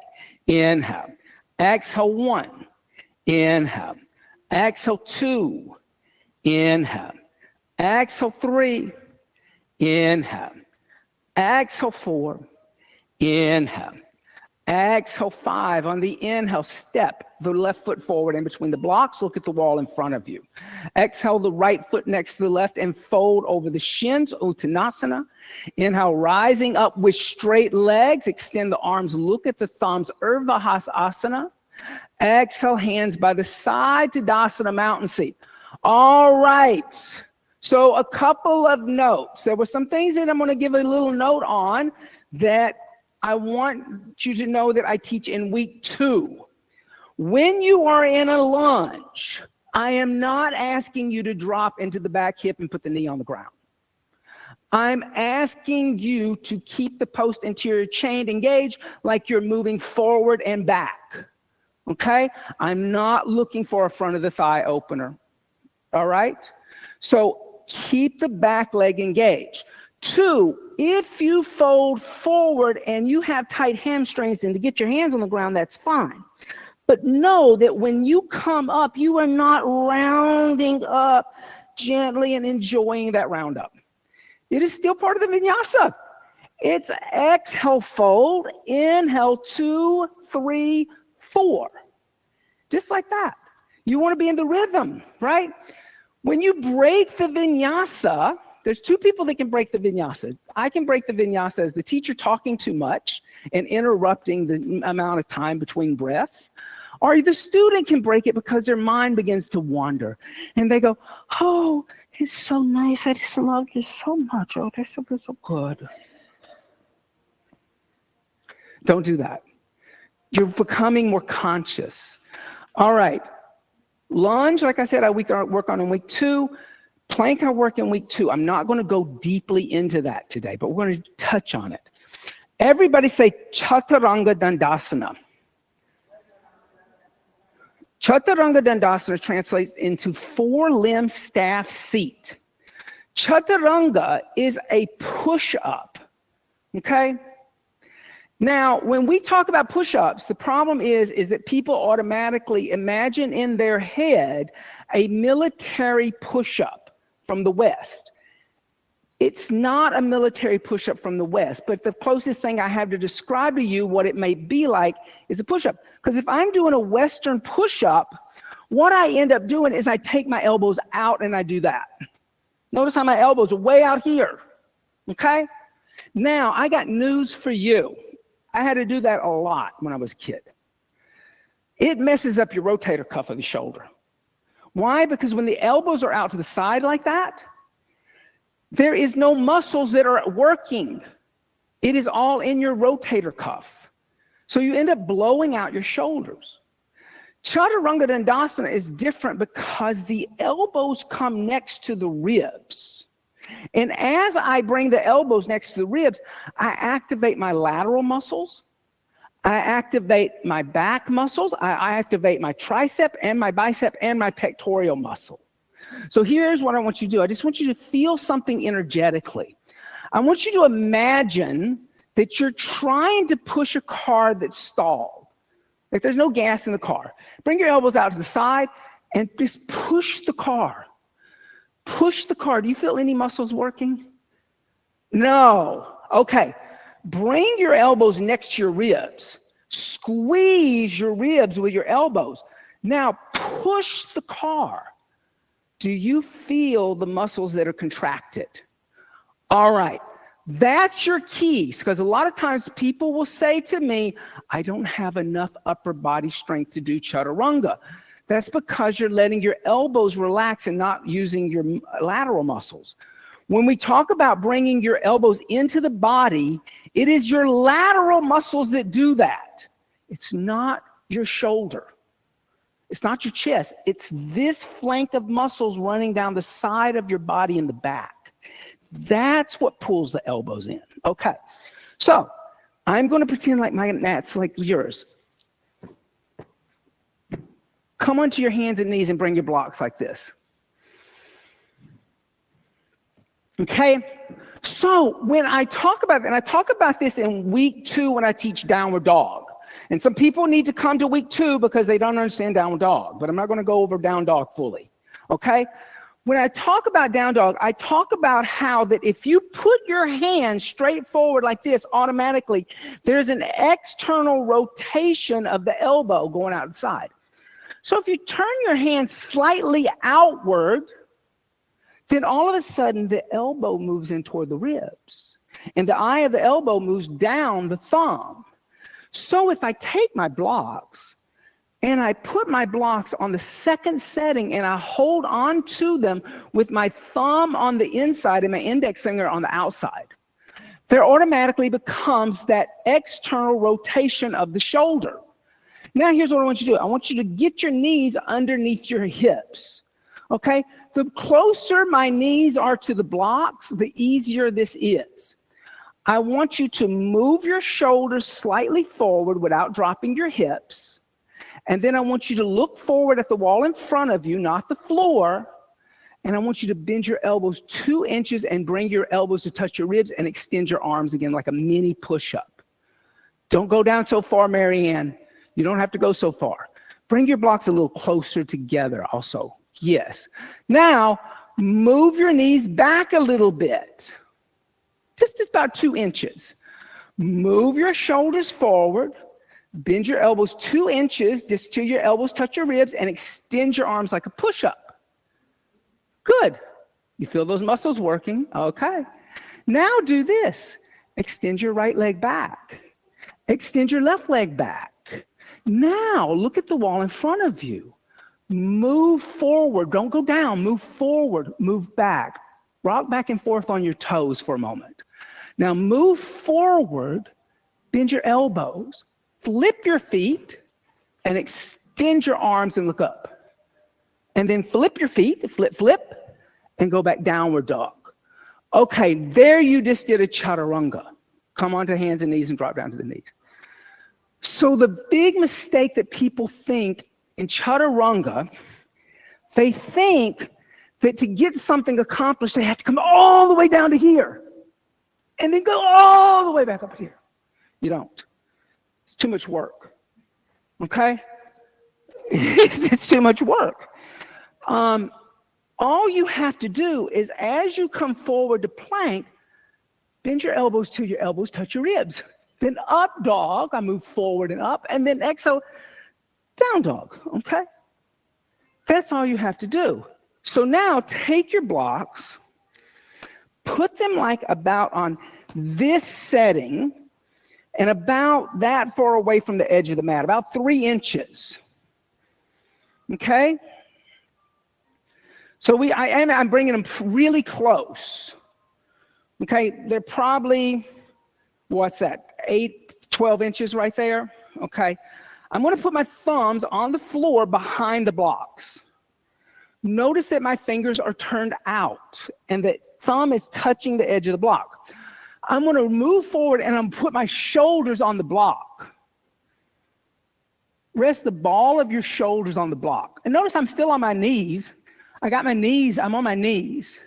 Inhale. Exhale, 1. Inhale. Exhale, 2. Inhale. Exhale, 3. Inhale. Exhale, 4. Inhale. Exhale, 5. On the inhale, step the left foot forward in between the blocks. Look at the wall in front of you. Exhale, the right foot next to the left and fold over the shins, Uttanasana. Inhale, rising up with straight legs. Extend the arms. Look at the thumbs, Urdhva Asana. Exhale, hands by the side, Tadasana, mountain seat. All right. So a couple of notes. There were some things that I'm going to give a little note on that I want you to know that I teach in week 2. When you are in a lunge, I am not asking you to drop into the back hip and put the knee on the ground. I'm asking you to keep the post-anterior chain engaged like you're moving forward and back. Okay? I'm not looking for a front of the thigh opener. All right? So keep the back leg engaged. 2, if you fold forward and you have tight hamstrings and to get your hands on the ground, that's fine. But know that when you come up, you are not rounding up gently and enjoying that round up. It is still part of the vinyasa. It's exhale, fold, inhale, 2, 3, 4. Just like that. You want to be in the rhythm, right? When you break the vinyasa, there's 2 people that can break the vinyasa. I can break the vinyasa as the teacher talking too much and interrupting the amount of time between breaths. Or the student can break it because their mind begins to wander. And they go, oh, it's so nice. I just love this so much. Oh, this is so good. Don't do that. You're becoming more conscious. All right. Lunge, like I said, I work on in week 2. Plank, I work in week 2. I'm not going to go deeply into that today, but we're going to touch on it. Everybody say Chaturanga Dandasana. Chaturanga Dandasana translates into 4-limb staff seat. Chaturanga is a push-up, okay? Now, when we talk about push-ups, the problem is that people automatically imagine in their head a military push-up from the West. It's not a military push-up from the West, but the closest thing I have to describe to you what it may be like is a push-up. Because if I'm doing a Western push-up, what I end up doing is I take my elbows out and I do that. Notice how my elbows are way out here, okay? Now, I got news for you. I had to do that a lot when I was a kid. It messes up your rotator cuff of the shoulder. Why? Because when the elbows are out to the side like that, there is no muscles that are working. It is all in your rotator cuff. So you end up blowing out your shoulders. Chaturanga Dandasana is different because the elbows come next to the ribs. And as I bring the elbows next to the ribs, I activate my lateral muscles. I activate my back muscles. I activate my tricep and my bicep and my pectoral muscle. So here's what I want you to do. I just want you to feel something energetically. I want you to imagine that you're trying to push a car that's stalled. Like there's no gas in the car. Bring your elbows out to the side and just push the car. Push the car. Do you feel any muscles working? No. Okay. Bring your elbows next to your ribs. Squeeze your ribs with your elbows. Now push the car. Do you feel the muscles that are contracted? All right. That's your keys, because a lot of times people will say to me, I don't have enough upper body strength to do chaturanga. That's because you're letting your elbows relax and not using your lateral muscles. When we talk about bringing your elbows into the body, it is your lateral muscles that do that. It's not your shoulder. It's not your chest. It's this flank of muscles running down the side of your body in the back. That's what pulls the elbows in. Okay. So I'm going to pretend like my mat's like yours. Come onto your hands and knees and bring your blocks like this. Okay? So when I talk about, and I talk about this in week 2 when I teach downward dog. And some people need to come to week 2 because they don't understand downward dog, but I'm not going to go over down dog fully. Okay? When I talk about down dog, I talk about how that if you put your hand straight forward like this, automatically, there's an external rotation of the elbow going outside. So if you turn your hand slightly outward, then all of a sudden the elbow moves in toward the ribs, and the eye of the elbow moves down the thumb. So if I take my blocks and I put my blocks on the second setting and I hold on to them with my thumb on the inside and my index finger on the outside, there automatically becomes that external rotation of the shoulder. Now here's what I want you to do. I want you to get your knees underneath your hips, okay? The closer my knees are to the blocks, the easier this is. I want you to move your shoulders slightly forward without dropping your hips. And then I want you to look forward at the wall in front of you, not the floor. And I want you to bend your elbows 2 inches and bring your elbows to touch your ribs and extend your arms again like a mini push-up. Don't go down so far, Marianne. You don't have to go so far. Bring your blocks a little closer together also. Yes. Now, move your knees back a little bit. Just about 2 inches. Move your shoulders forward. Bend your elbows 2 inches just till your elbows touch your ribs and extend your arms like a push-up. Good. You feel those muscles working? Okay. Now do this. Extend your right leg back. Extend your left leg back. Now look at the wall in front of you. Move forward. Don't go down. Move forward. Move back. Rock back and forth on your toes for a moment. Now move forward. Bend your elbows. Flip your feet and extend your arms and look up. And then flip your feet, flip, and go back downward dog. Okay, there you just did a chaturanga. Come onto hands and knees and drop down to the knees. So the big mistake that people think in chaturanga, they think that to get something accomplished, they have to come all the way down to here and then go all the way back up here. You don't. It's too much work, okay? It's too much work. All you have to do is as you come forward to plank, bend your elbows till your elbows touch your ribs. Then up dog, I move forward and up, and then exhale, down dog, okay? That's all you have to do. So now take your blocks, put them like about on this setting, and about that far away from the edge of the mat, about 3 inches. Okay? So I'm bringing them really close. Okay? They're probably, what's that, 12 inches right there? Okay. I'm going to put my thumbs on the floor behind the blocks. Notice that my fingers are turned out and the thumb is touching the edge of the block. I'm going to move forward and I'm going to put my shoulders on the block. Rest the ball of your shoulders on the block. And notice I'm still on my knees. I got my knees, I'm on my knees.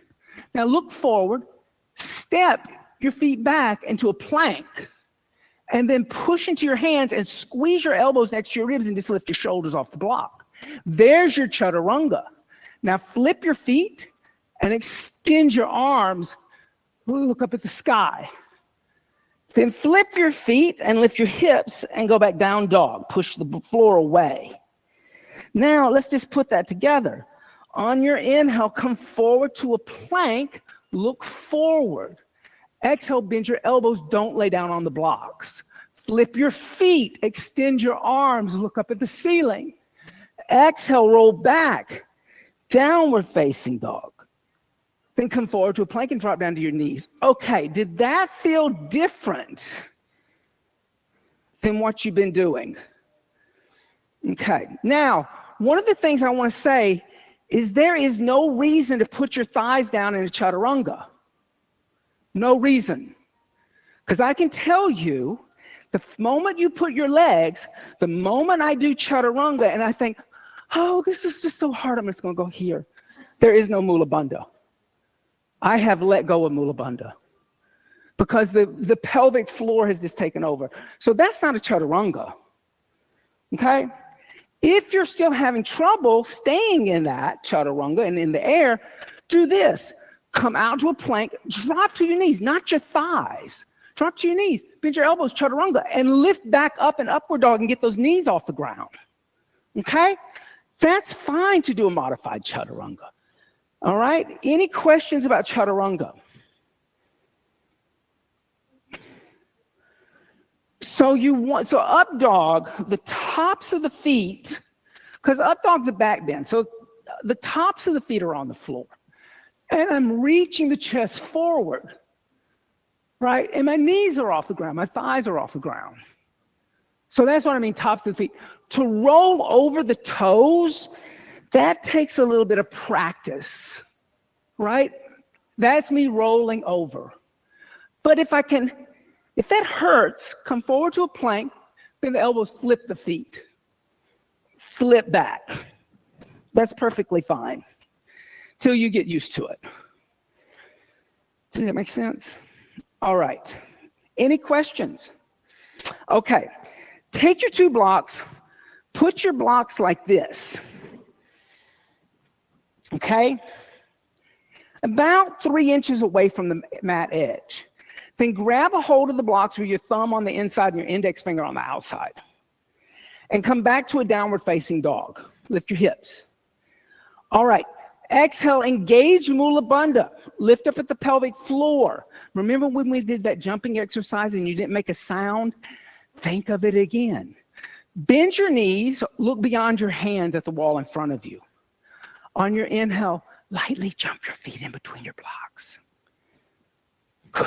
Now look forward, step your feet back into a plank, and then push into your hands and squeeze your elbows next to your ribs and just lift your shoulders off the block. There's your chaturanga. Now flip your feet and extend your arms. Look up at the sky. Then flip your feet and lift your hips and go back down dog. Push the floor away. Now let's just put that together. On your inhale, come forward to a plank. Look forward. Exhale, bend your elbows. Don't lay down on the blocks. Flip your feet. Extend your arms. Look up at the ceiling. Exhale, roll back. Downward facing dog. Then come forward to a plank and drop down to your knees. Okay, did that feel different than what you've been doing? Okay, now, one of the things I want to say is there is no reason to put your thighs down in a chaturanga. No reason. Because I can tell you, the moment you put your legs, the moment I do chaturanga and I think, oh, this is just so hard. I'm just going to go here. There is no Mula Bandha. I have let go of Mula Bandha because the pelvic floor has just taken over. So that's not a chaturanga. Okay? If you're still having trouble staying in that chaturanga and in the air, do this. Come out to a plank, drop to your knees, not your thighs. Drop to your knees, bend your elbows, chaturanga, and lift back up and upward dog and get those knees off the ground. Okay? That's fine to do a modified chaturanga. All right? Any questions about chaturanga? So up dog, the tops of the feet, because up dog's a back bend, so the tops of the feet are on the floor. And I'm reaching the chest forward, right? And my knees are off the ground, my thighs are off the ground. So that's what I mean, tops of the feet. To roll over the toes, that takes a little bit of practice, right? That's me rolling over. But if that hurts, come forward to a plank, bend the elbows, flip the feet. Flip back. That's perfectly fine till you get used to it. Does that make sense? All right. Any questions? Okay. Take your 2 blocks, put your blocks like this. Okay? About 3 inches away from the mat edge. Then grab a hold of the blocks with your thumb on the inside and your index finger on the outside. And come back to a downward facing dog. Lift your hips. All right. Exhale, engage Mula Bandha. Lift up at the pelvic floor. Remember when we did that jumping exercise and you didn't make a sound? Think of it again. Bend your knees, look beyond your hands at the wall in front of you. On your inhale, lightly jump your feet in between your blocks. Good.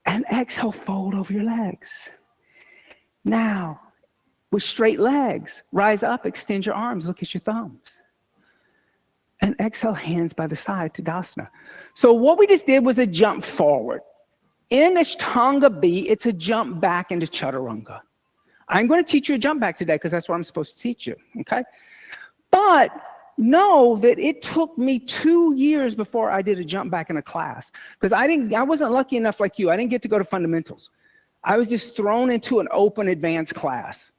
And exhale, fold over your legs. Now, with straight legs, rise up, extend your arms, look at your thumbs. And exhale, hands by the side, Tadasana. So what we just did was a jump forward. In Ashtanga B, it's a jump back into Chaturanga. I'm going to teach you a jump back today because that's what I'm supposed to teach you, okay? But know that it took me 2 years before I did a jump back in a class because I wasn't lucky enough like you. I didn't get to go to fundamentals. I was just thrown into an open advanced class.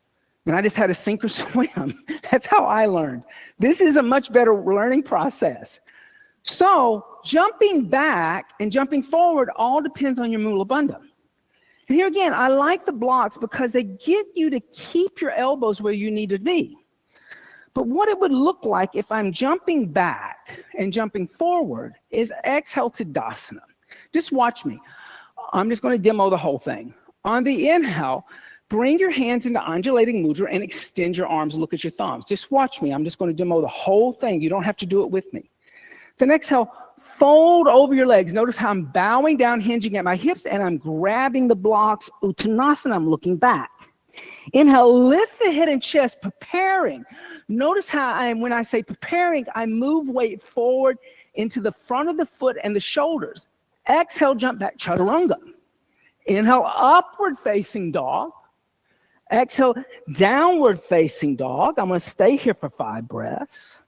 And I just had to sink or swim. That's how I learned. This is a much better learning process. So jumping back and jumping forward all depends on your Mula Bandha. And here again, I like the blocks because they get you to keep your elbows where you need to be. But what it would look like if I'm jumping back and jumping forward is exhale Tadasana. Just watch me. I'm just going to demo the whole thing. On the inhale, bring your hands into undulating mudra and extend your arms. Look at your thumbs. Just watch me. I'm just going to demo the whole thing. You don't have to do it with me. Then exhale, fold over your legs. Notice how I'm bowing down, hinging at my hips, and I'm grabbing the blocks. Uttanasana, I'm looking back. Inhale, lift the head and chest, preparing. Notice how when I say preparing, I move weight forward into the front of the foot and the shoulders. Exhale, jump back, chaturanga. Inhale, upward facing dog. Exhale, downward facing dog. I'm going to stay here for 5 breaths.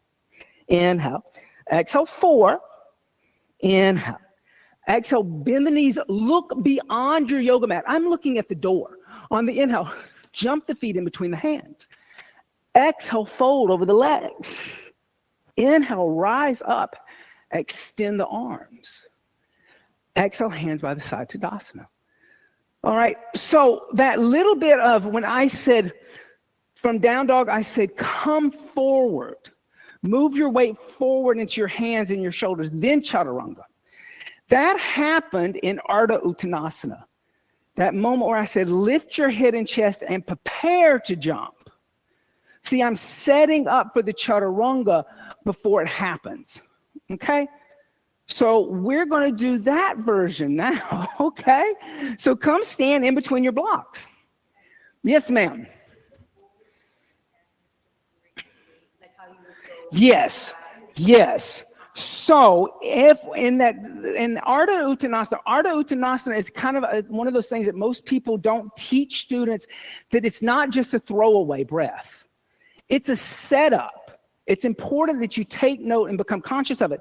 Inhale. Exhale, 4. Inhale. Exhale, bend the knees. Look beyond your yoga mat. I'm looking at the door. On the inhale, jump the feet in between the hands. Exhale, fold over the legs. Inhale, rise up. Extend the arms. Exhale, hands by the side, Tadasana. All right, so that little bit of when I said from down dog, I said come forward. Move your weight forward into your hands and your shoulders, then chaturanga. That happened in Ardha Uttanasana. That moment where I said lift your head and chest and prepare to jump. See, I'm setting up for the chaturanga before it happens, okay? So we're going to do that version now, okay? So come stand in between your blocks. Yes, ma'am. Yes, yes. So if in Ardha Uttanasana is kind of one of those things that most people don't teach students, that it's not just a throwaway breath. It's a setup. It's important that you take note and become conscious of it.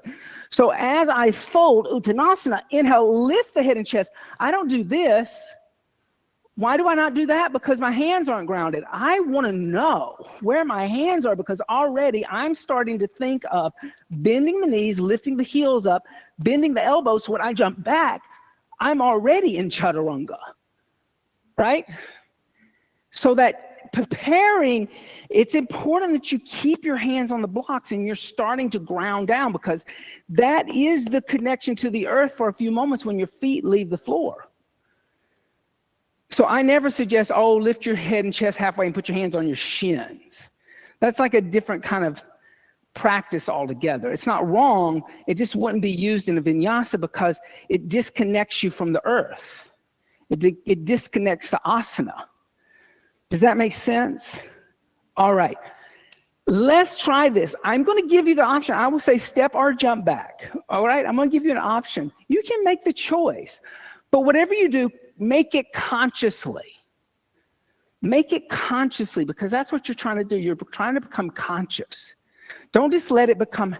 So as I fold, Uttanasana, inhale, lift the head and chest. I don't do this. Why do I not do that? Because my hands aren't grounded. I want to know where my hands are, because already I'm starting to think of bending the knees, lifting the heels up, bending the elbows. So when I jump back, I'm already in chaturanga, right? So that preparing, it's important that you keep your hands on the blocks and you're starting to ground down, because that is the connection to the earth for a few moments when your feet leave the floor. So I never suggest, lift your head and chest halfway and put your hands on your shins. That's like a different kind of practice altogether. It's not wrong. It just wouldn't be used in a vinyasa because it disconnects you from the earth. It disconnects the asana. Does that make sense? All right. Let's try this. I'm going to give you the option. I will say step or jump back. All right. I'm going to give you an option. You can make the choice. But whatever you do, make it consciously. Make it consciously, because that's what you're trying to do. You're trying to become conscious. Don't just let it become,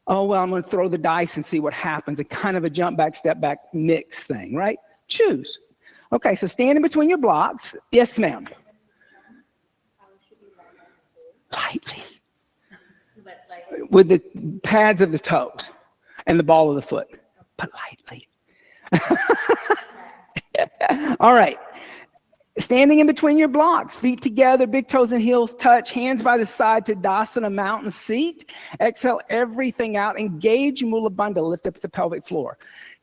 I'm going to throw the dice and see what happens. A kind of a jump back, step back mix thing, right? Choose. Okay, so stand in between your blocks. Yes, ma'am. Lightly. With the pads of the toes and the ball of the foot. But lightly. All right. Standing in between your blocks, feet together, big toes and heels touch, hands by the side to Tadasana, mountain seat. Exhale everything out. Engage Mula Bandha, lift up the pelvic floor.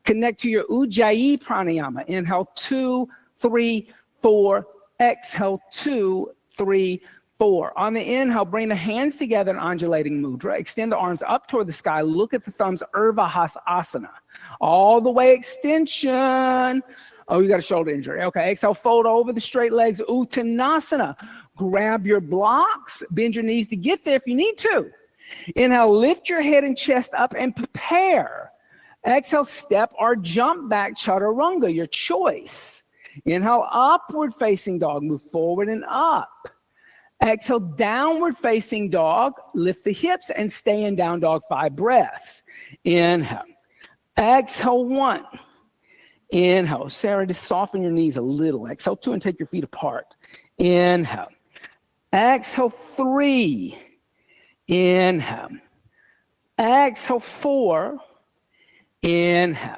Connect to your Ujjayi pranayama. Inhale, 2, 3, 4. Exhale, 2, 3, 4. On the inhale, bring the hands together in undulating mudra. Extend the arms up toward the sky. Look at the thumbs, asana. All the way extension. Oh, you got a shoulder injury. Okay, exhale, fold over the straight legs, Uttanasana. Grab your blocks, bend your knees to get there if you need to. Inhale, lift your head and chest up and prepare. Exhale, step or jump back, chaturanga, your choice. Inhale, upward facing dog, move forward and up. Exhale, downward facing dog, lift the hips and stay in down dog 5 breaths. Inhale. Exhale, 1. Inhale. Sarah, just soften your knees a little. Exhale, 2 and take your feet apart. Inhale. Exhale, 3. Inhale. Exhale, 4. Inhale.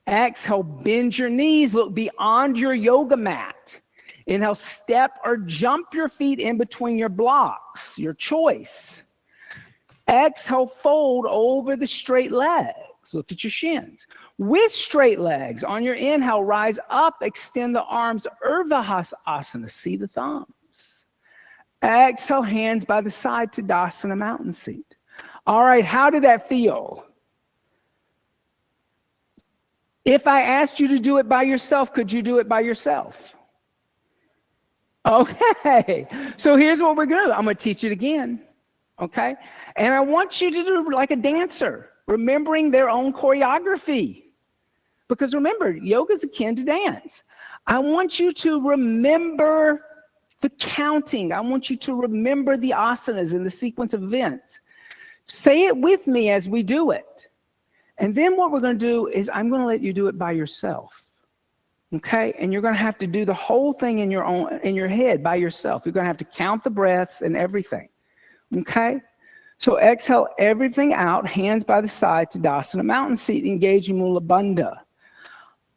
Exhale, bend your knees. Look beyond your yoga mat. Inhale, step or jump your feet in between your blocks, your choice. Exhale, fold over the straight legs. Look at your shins. With straight legs, on your inhale, rise up, extend the arms, asana. See the thumbs. Exhale, hands by the side to Tadasana, mountain seat. All right, how did that feel? If I asked you to do it by yourself, could you do it by yourself? Okay, so here's what we're going to do. I'm going to teach it again, okay? And I want you to do like a dancer, remembering their own choreography. Because remember, yoga is akin to dance. I want you to remember the counting. I want you to remember the asanas and the sequence of events. Say it with me as we do it. And then what we're going to do is I'm going to let you do it by yourself. Okay, and you're going to have to do the whole thing in your head by yourself. You're going to have to count the breaths and everything. Okay, so exhale everything out, hands by the side to Tadasana, mountain seat, engaging Mula Bandha.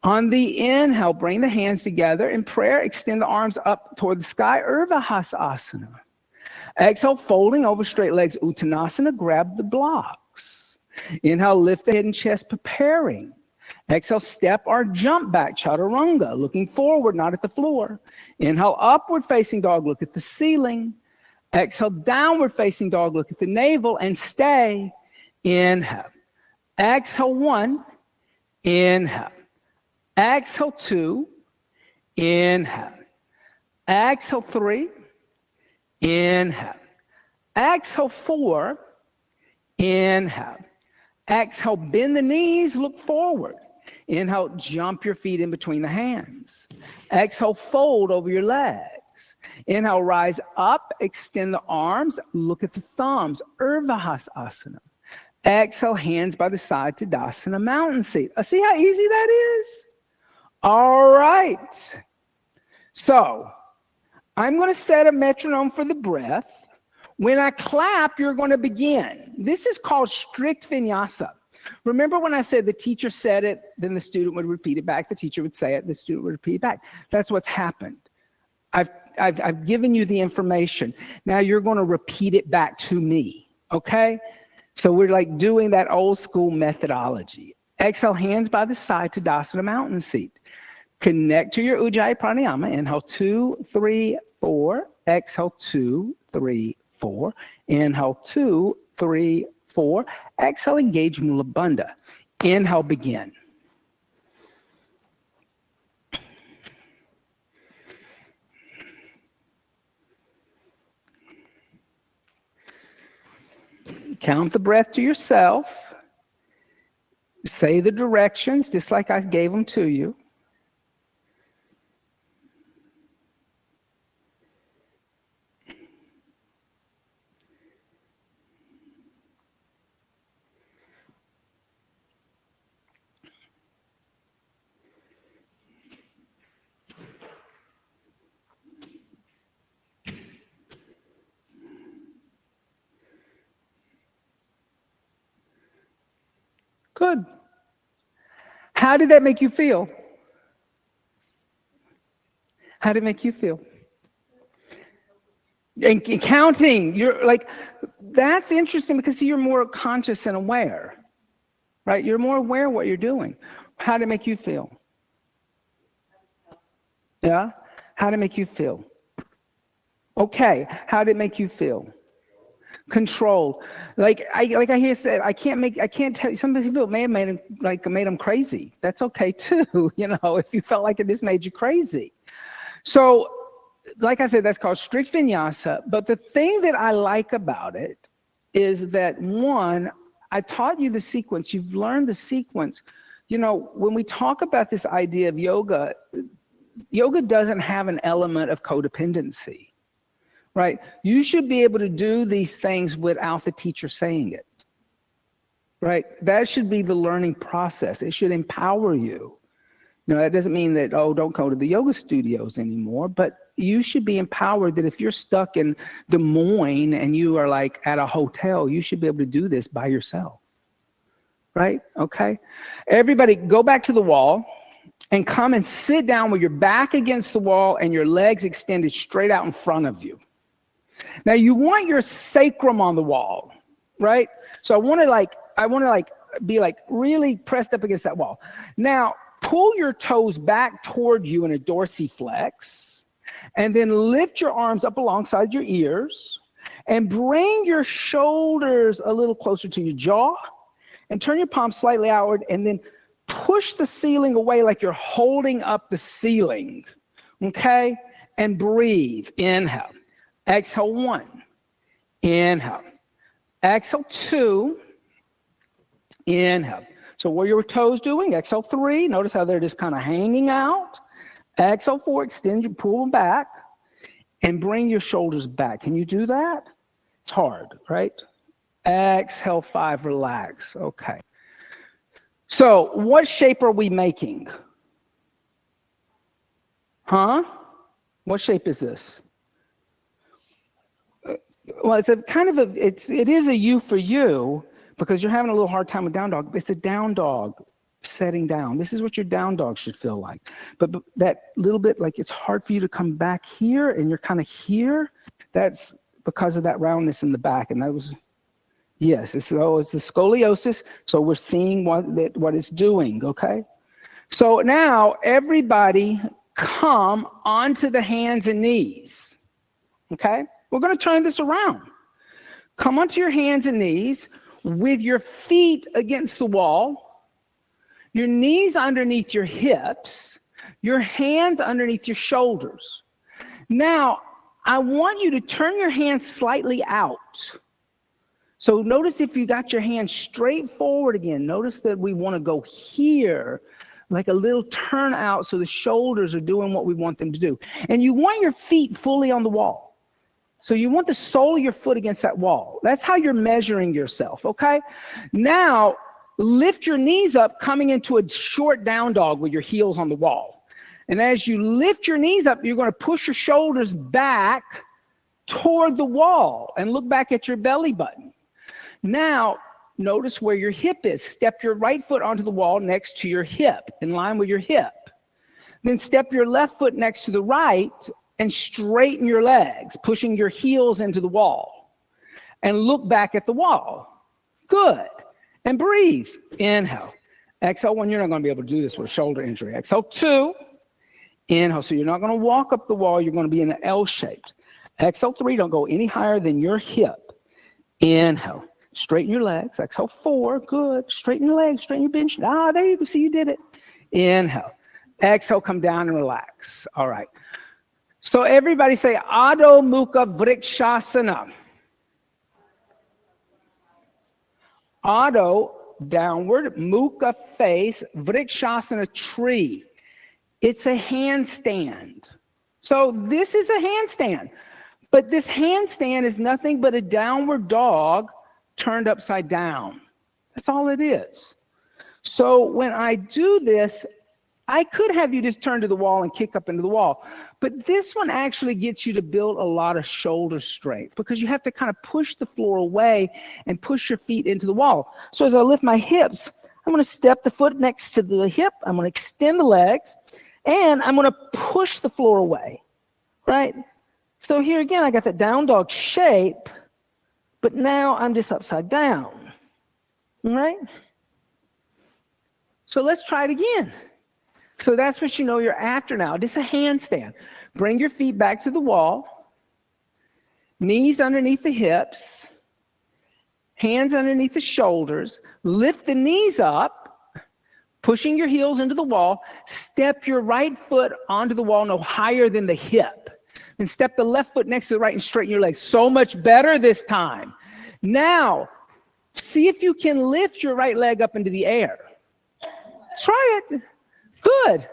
On the inhale, bring the hands together in prayer. Extend the arms up toward the sky, asana. Exhale, folding over straight legs, Uttanasana. Grab the blocks. Inhale, lift the head and chest, preparing. Exhale, step or jump back, chaturanga, looking forward, not at the floor. Inhale, upward facing dog, look at the ceiling. Exhale, downward facing dog, look at the navel and stay. Inhale. Exhale, 1. Inhale. Exhale, 2. Inhale. Exhale, 3. Inhale. Exhale, 4. Inhale. Exhale, bend the knees, look forward. Inhale, jump your feet in between the hands. Exhale, fold over your legs. legs. Inhale, rise up, extend the arms, look at the thumbs, Urdhva asana. Exhale, hands by the side, Tadasana, mountain seat. See how easy that is? All right. So I'm going to set a metronome for the breath. When I clap, you're going to begin. This is called strict vinyasa. Remember when I said the teacher said it, then the student would repeat it back. The teacher would say it, the student would repeat it back. That's what's happened. I've given you the information. Now you're going to repeat it back to me, okay? So we're like doing that old school methodology. Exhale, hands by the side, Tadasana, mountain seat. Connect to your Ujjayi Pranayama. Inhale, 2, 3, 4. Exhale, 2, 3, 4. Inhale, 2, 3, 4. Exhale, engage Mula Bandha. Inhale, begin. Count the breath to yourself. Say the directions just like I gave them to you. Good. How did that make you feel? How did it make you feel? And counting, you're like, that's interesting because you're more conscious and aware, right? You're more aware of what you're doing. How did it make you feel? Yeah? How did it make you feel? Okay. How did it make you feel? Control. Like I hear said, I can't tell you. Some people may have made them crazy. That's okay too. If you felt like it just made you crazy. So, like I said, that's called strict vinyasa. But the thing that I like about it is that one, I taught you the sequence. You've learned the sequence. When we talk about this idea of yoga, yoga doesn't have an element of codependency. Right? You should be able to do these things without the teacher saying it. Right? That should be the learning process. It should empower you. That doesn't mean that, don't go to the yoga studios anymore, but you should be empowered that if you're stuck in Des Moines and you are like at a hotel, you should be able to do this by yourself. Right? Okay? Everybody go back to the wall and come and sit down with your back against the wall and your legs extended straight out in front of you. Now you want your sacrum on the wall, right? So I want to be like really pressed up against that wall. Now pull your toes back toward you in a dorsiflex, and then lift your arms up alongside your ears, and bring your shoulders a little closer to your jaw, and turn your palms slightly outward, and then push the ceiling away like you're holding up the ceiling, okay? And breathe. Inhale. Exhale, 1. Inhale. Exhale, 2. Inhale. So what are your toes doing? Exhale, 3. Notice how they're just kind of hanging out. Exhale, 4. Extend your pull them back. And bring your shoulders back. Can you do that? It's hard, right? Exhale, 5. Relax. Okay. So what shape are we making? Huh? What shape is this? Well, it's it is a U for you because you're having a little hard time with down dog. It's a down dog setting down. This is what your down dog should feel like. But that little bit, like it's hard for you to come back here and you're kind of here. That's because of that roundness in the back. And that was, yes, it's the scoliosis. So we're seeing what it's doing, okay? So now everybody come onto the hands and knees, okay? We're going to turn this around. Come onto your hands and knees with your feet against the wall, your knees underneath your hips, your hands underneath your shoulders. Now, I want you to turn your hands slightly out. So notice if you got your hands straight forward again, notice that we want to go here like a little turnout so the shoulders are doing what we want them to do. And you want your feet fully on the wall. So you want the sole of your foot against that wall. That's how you're measuring yourself, okay? Now, lift your knees up, coming into a short down dog with your heels on the wall. And as you lift your knees up, you're going to push your shoulders back toward the wall and look back at your belly button. Now, notice where your hip is. Step your right foot onto the wall next to your hip, in line with your hip. Then step your left foot next to the right and straighten your legs, pushing your heels into the wall. And look back at the wall. Good. And breathe. Inhale. Exhale 1. You're not going to be able to do this with a shoulder injury. Exhale 2. Inhale. So you're not going to walk up the wall. You're going to be in an L shape. Exhale 3. Don't go any higher than your hip. Inhale. Straighten your legs. Exhale 4. Good. Straighten your legs. Straighten your bench. There you go. See, you did it. Inhale. Exhale. Come down and relax. All right. So everybody say Adho Mukha Vrikshasana. Adho, downward, Mukha, face, Vrikshasana, tree. It's a handstand. So this is a handstand. But this handstand is nothing but a downward dog turned upside down. That's all it is. So when I do this, I could have you just turn to the wall and kick up into the wall. But this one actually gets you to build a lot of shoulder strength because you have to kind of push the floor away and push your feet into the wall. So as I lift my hips, I'm going to step the foot next to the hip. I'm going to extend the legs, and I'm going to push the floor away, right? So here again, I got that down dog shape, but now I'm just upside down, all right? So let's try it again. So that's what you know you're after now. Just a handstand. Bring your feet back to the wall. Knees underneath the hips. Hands underneath the shoulders. Lift the knees up, pushing your heels into the wall. Step your right foot onto the wall no higher than the hip. And step the left foot next to the right and straighten your legs. So much better this time. Now, see if you can lift your right leg up into the air. Try it. Good.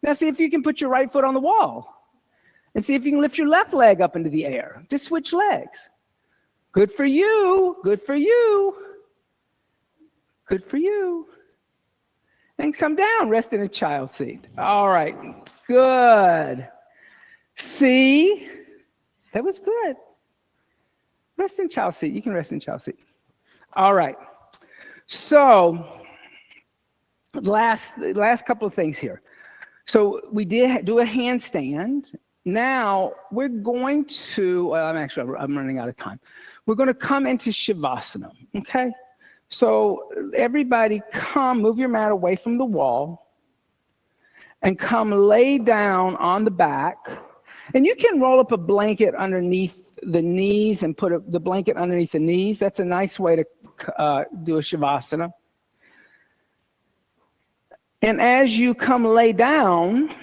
Now see if you can put your right foot on the wall and see if you can lift your left leg up into the air. Just switch legs. Good for you. Good for you. Good for you. And come down, rest in a child seat. All right. Good. See? That was good. Rest in child seat. You can rest in child seat. All right. So last couple of things here. So we did do a handstand. Now we're going to, I'm running out of time. We're going to come into Shavasana, okay? So everybody move your mat away from the wall and come lay down on the back. And you can roll up a blanket underneath the knees and put the blanket underneath the knees. That's a nice way to do a Shavasana. And as you come lay down,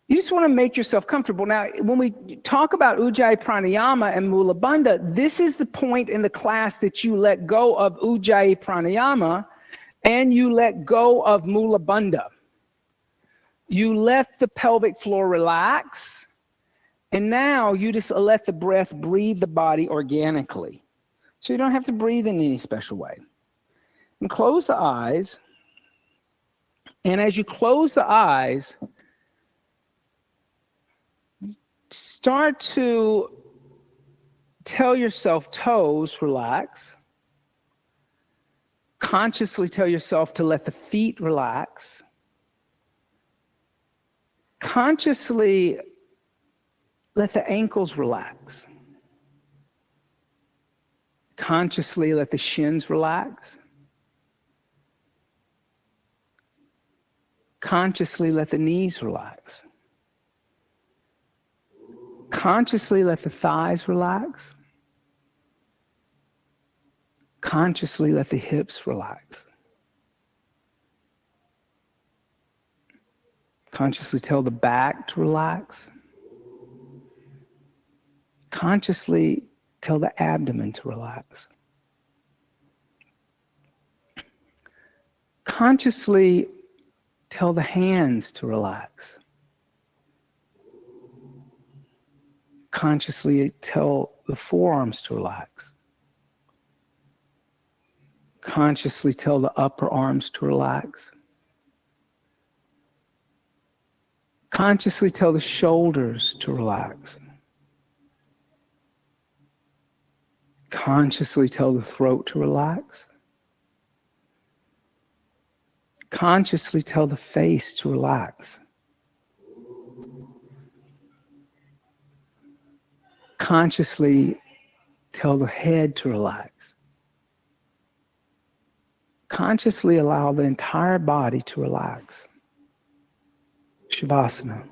you just want to make yourself comfortable. Now, when we talk about Ujjayi Pranayama and Mula Bandha, this is the point in the class that you let go of Ujjayi Pranayama and you let go of Mula Bandha. You let the pelvic floor relax, and now you just let the breath breathe the body organically. So you don't have to breathe in any special way. And close the eyes. And as you close the eyes, start to tell yourself toes, relax. Consciously tell yourself to let the feet relax. Consciously let the ankles relax. Consciously let the shins relax. Consciously let the knees relax. Consciously let the thighs relax. Consciously let the hips relax. Consciously tell the back to relax. Consciously tell the abdomen to relax. Consciously tell the hands to relax. Consciously tell the forearms to relax. Consciously tell the upper arms to relax. Consciously tell the shoulders to relax. Consciously tell the throat to relax. Consciously tell the face to relax. Consciously tell the head to relax. Consciously allow the entire body to relax. Shavasana.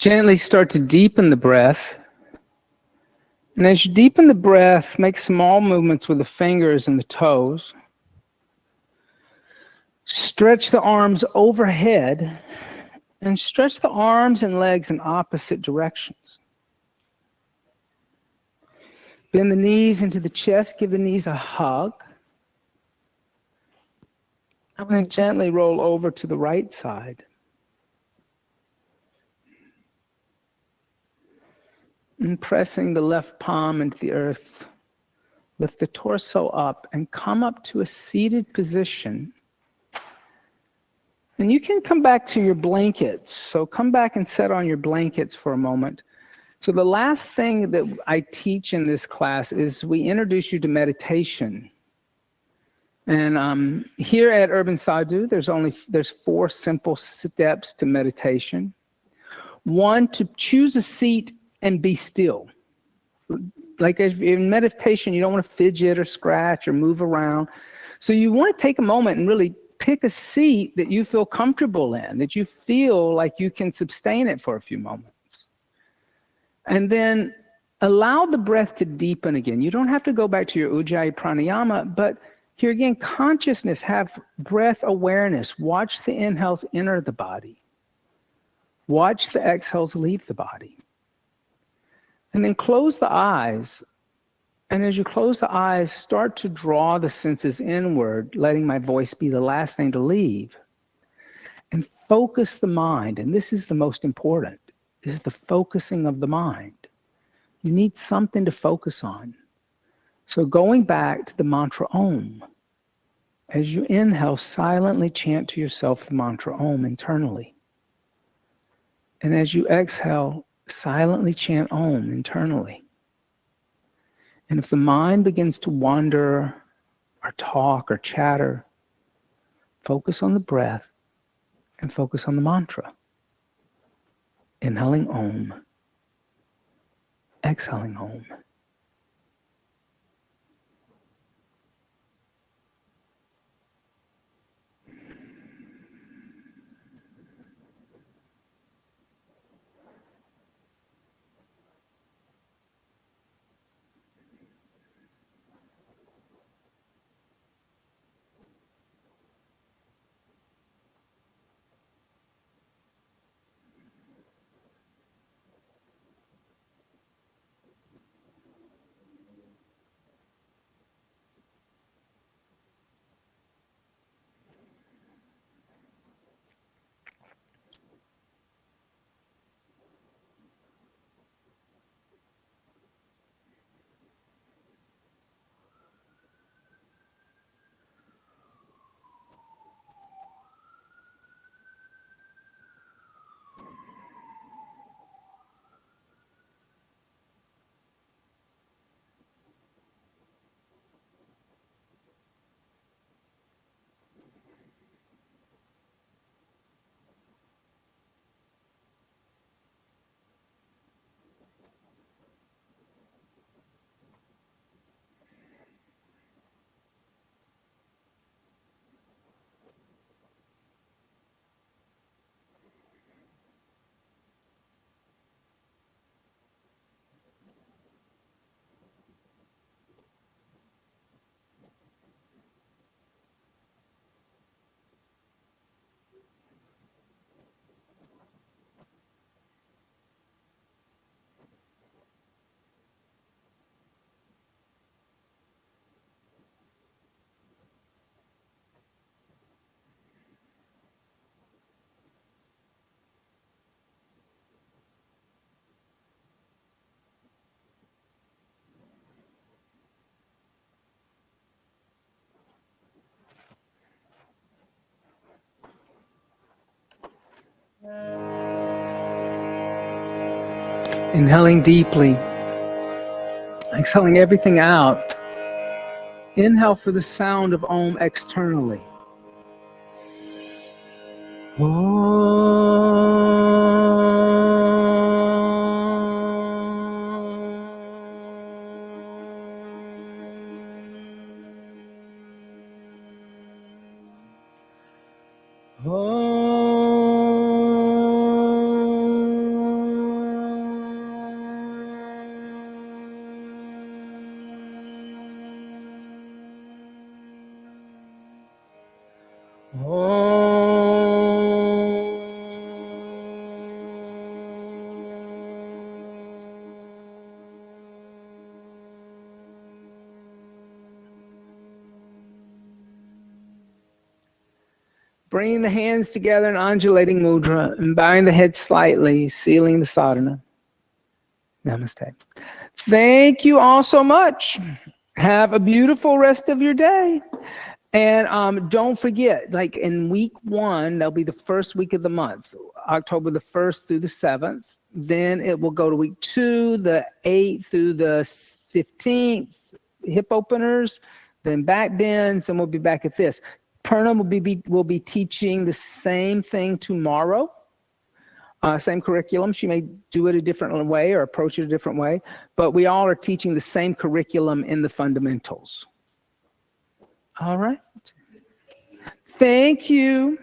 Gently start to deepen the breath. And as you deepen the breath, make small movements with the fingers and the toes. Stretch the arms overhead and stretch the arms and legs in opposite directions. Bend the knees into the chest, give the knees a hug. I'm going to gently roll over to the right side. And pressing the left palm into the earth, lift the torso up and come up to a seated position. And you can come back to your blankets. So come back and sit on your blankets for a moment. So the last thing that I teach in this class is we introduce you to meditation. And here at Urban Sadhu, there's 4 simple steps to meditation. 1, to choose a seat and be still. Like in meditation, you don't want to fidget or scratch or move around. So you want to take a moment and really pick a seat that you feel comfortable in, that you feel like you can sustain it for a few moments. And then allow the breath to deepen again. You don't have to go back to your Ujjayi pranayama, but here again, consciousness, have breath awareness. Watch the inhales enter the body. Watch the exhales leave the body. And then close the eyes. And as you close the eyes, start to draw the senses inward, letting my voice be the last thing to leave. And focus the mind. And this is the most important, is the focusing of the mind. You need something to focus on. So going back to the mantra Om. As you inhale, silently chant to yourself the mantra Om internally. And as you exhale, silently chant Om internally. And if the mind begins to wander or talk or chatter, focus on the breath and focus on the mantra. Inhaling Om, exhaling Om. Inhaling deeply, exhaling everything out. Inhale for the sound of Om externally. Bringing the hands together in undulating mudra and bowing the head slightly, sealing the sadhana. Namaste. Thank you all so much. Have a beautiful rest of your day. And don't forget, like in week 1, that'll be the first week of the month, October the 1st through the 7th. Then it will go to week 2, the 8th through the 15th, hip openers, then back bends, and we'll be back at this. Purna will be teaching the same thing tomorrow. Same curriculum. She may do it a different way or approach it a different way, but we all are teaching the same curriculum in the fundamentals. All right. Thank you.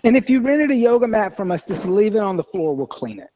And if you rented a yoga mat from us, just leave it on the floor. We'll clean it.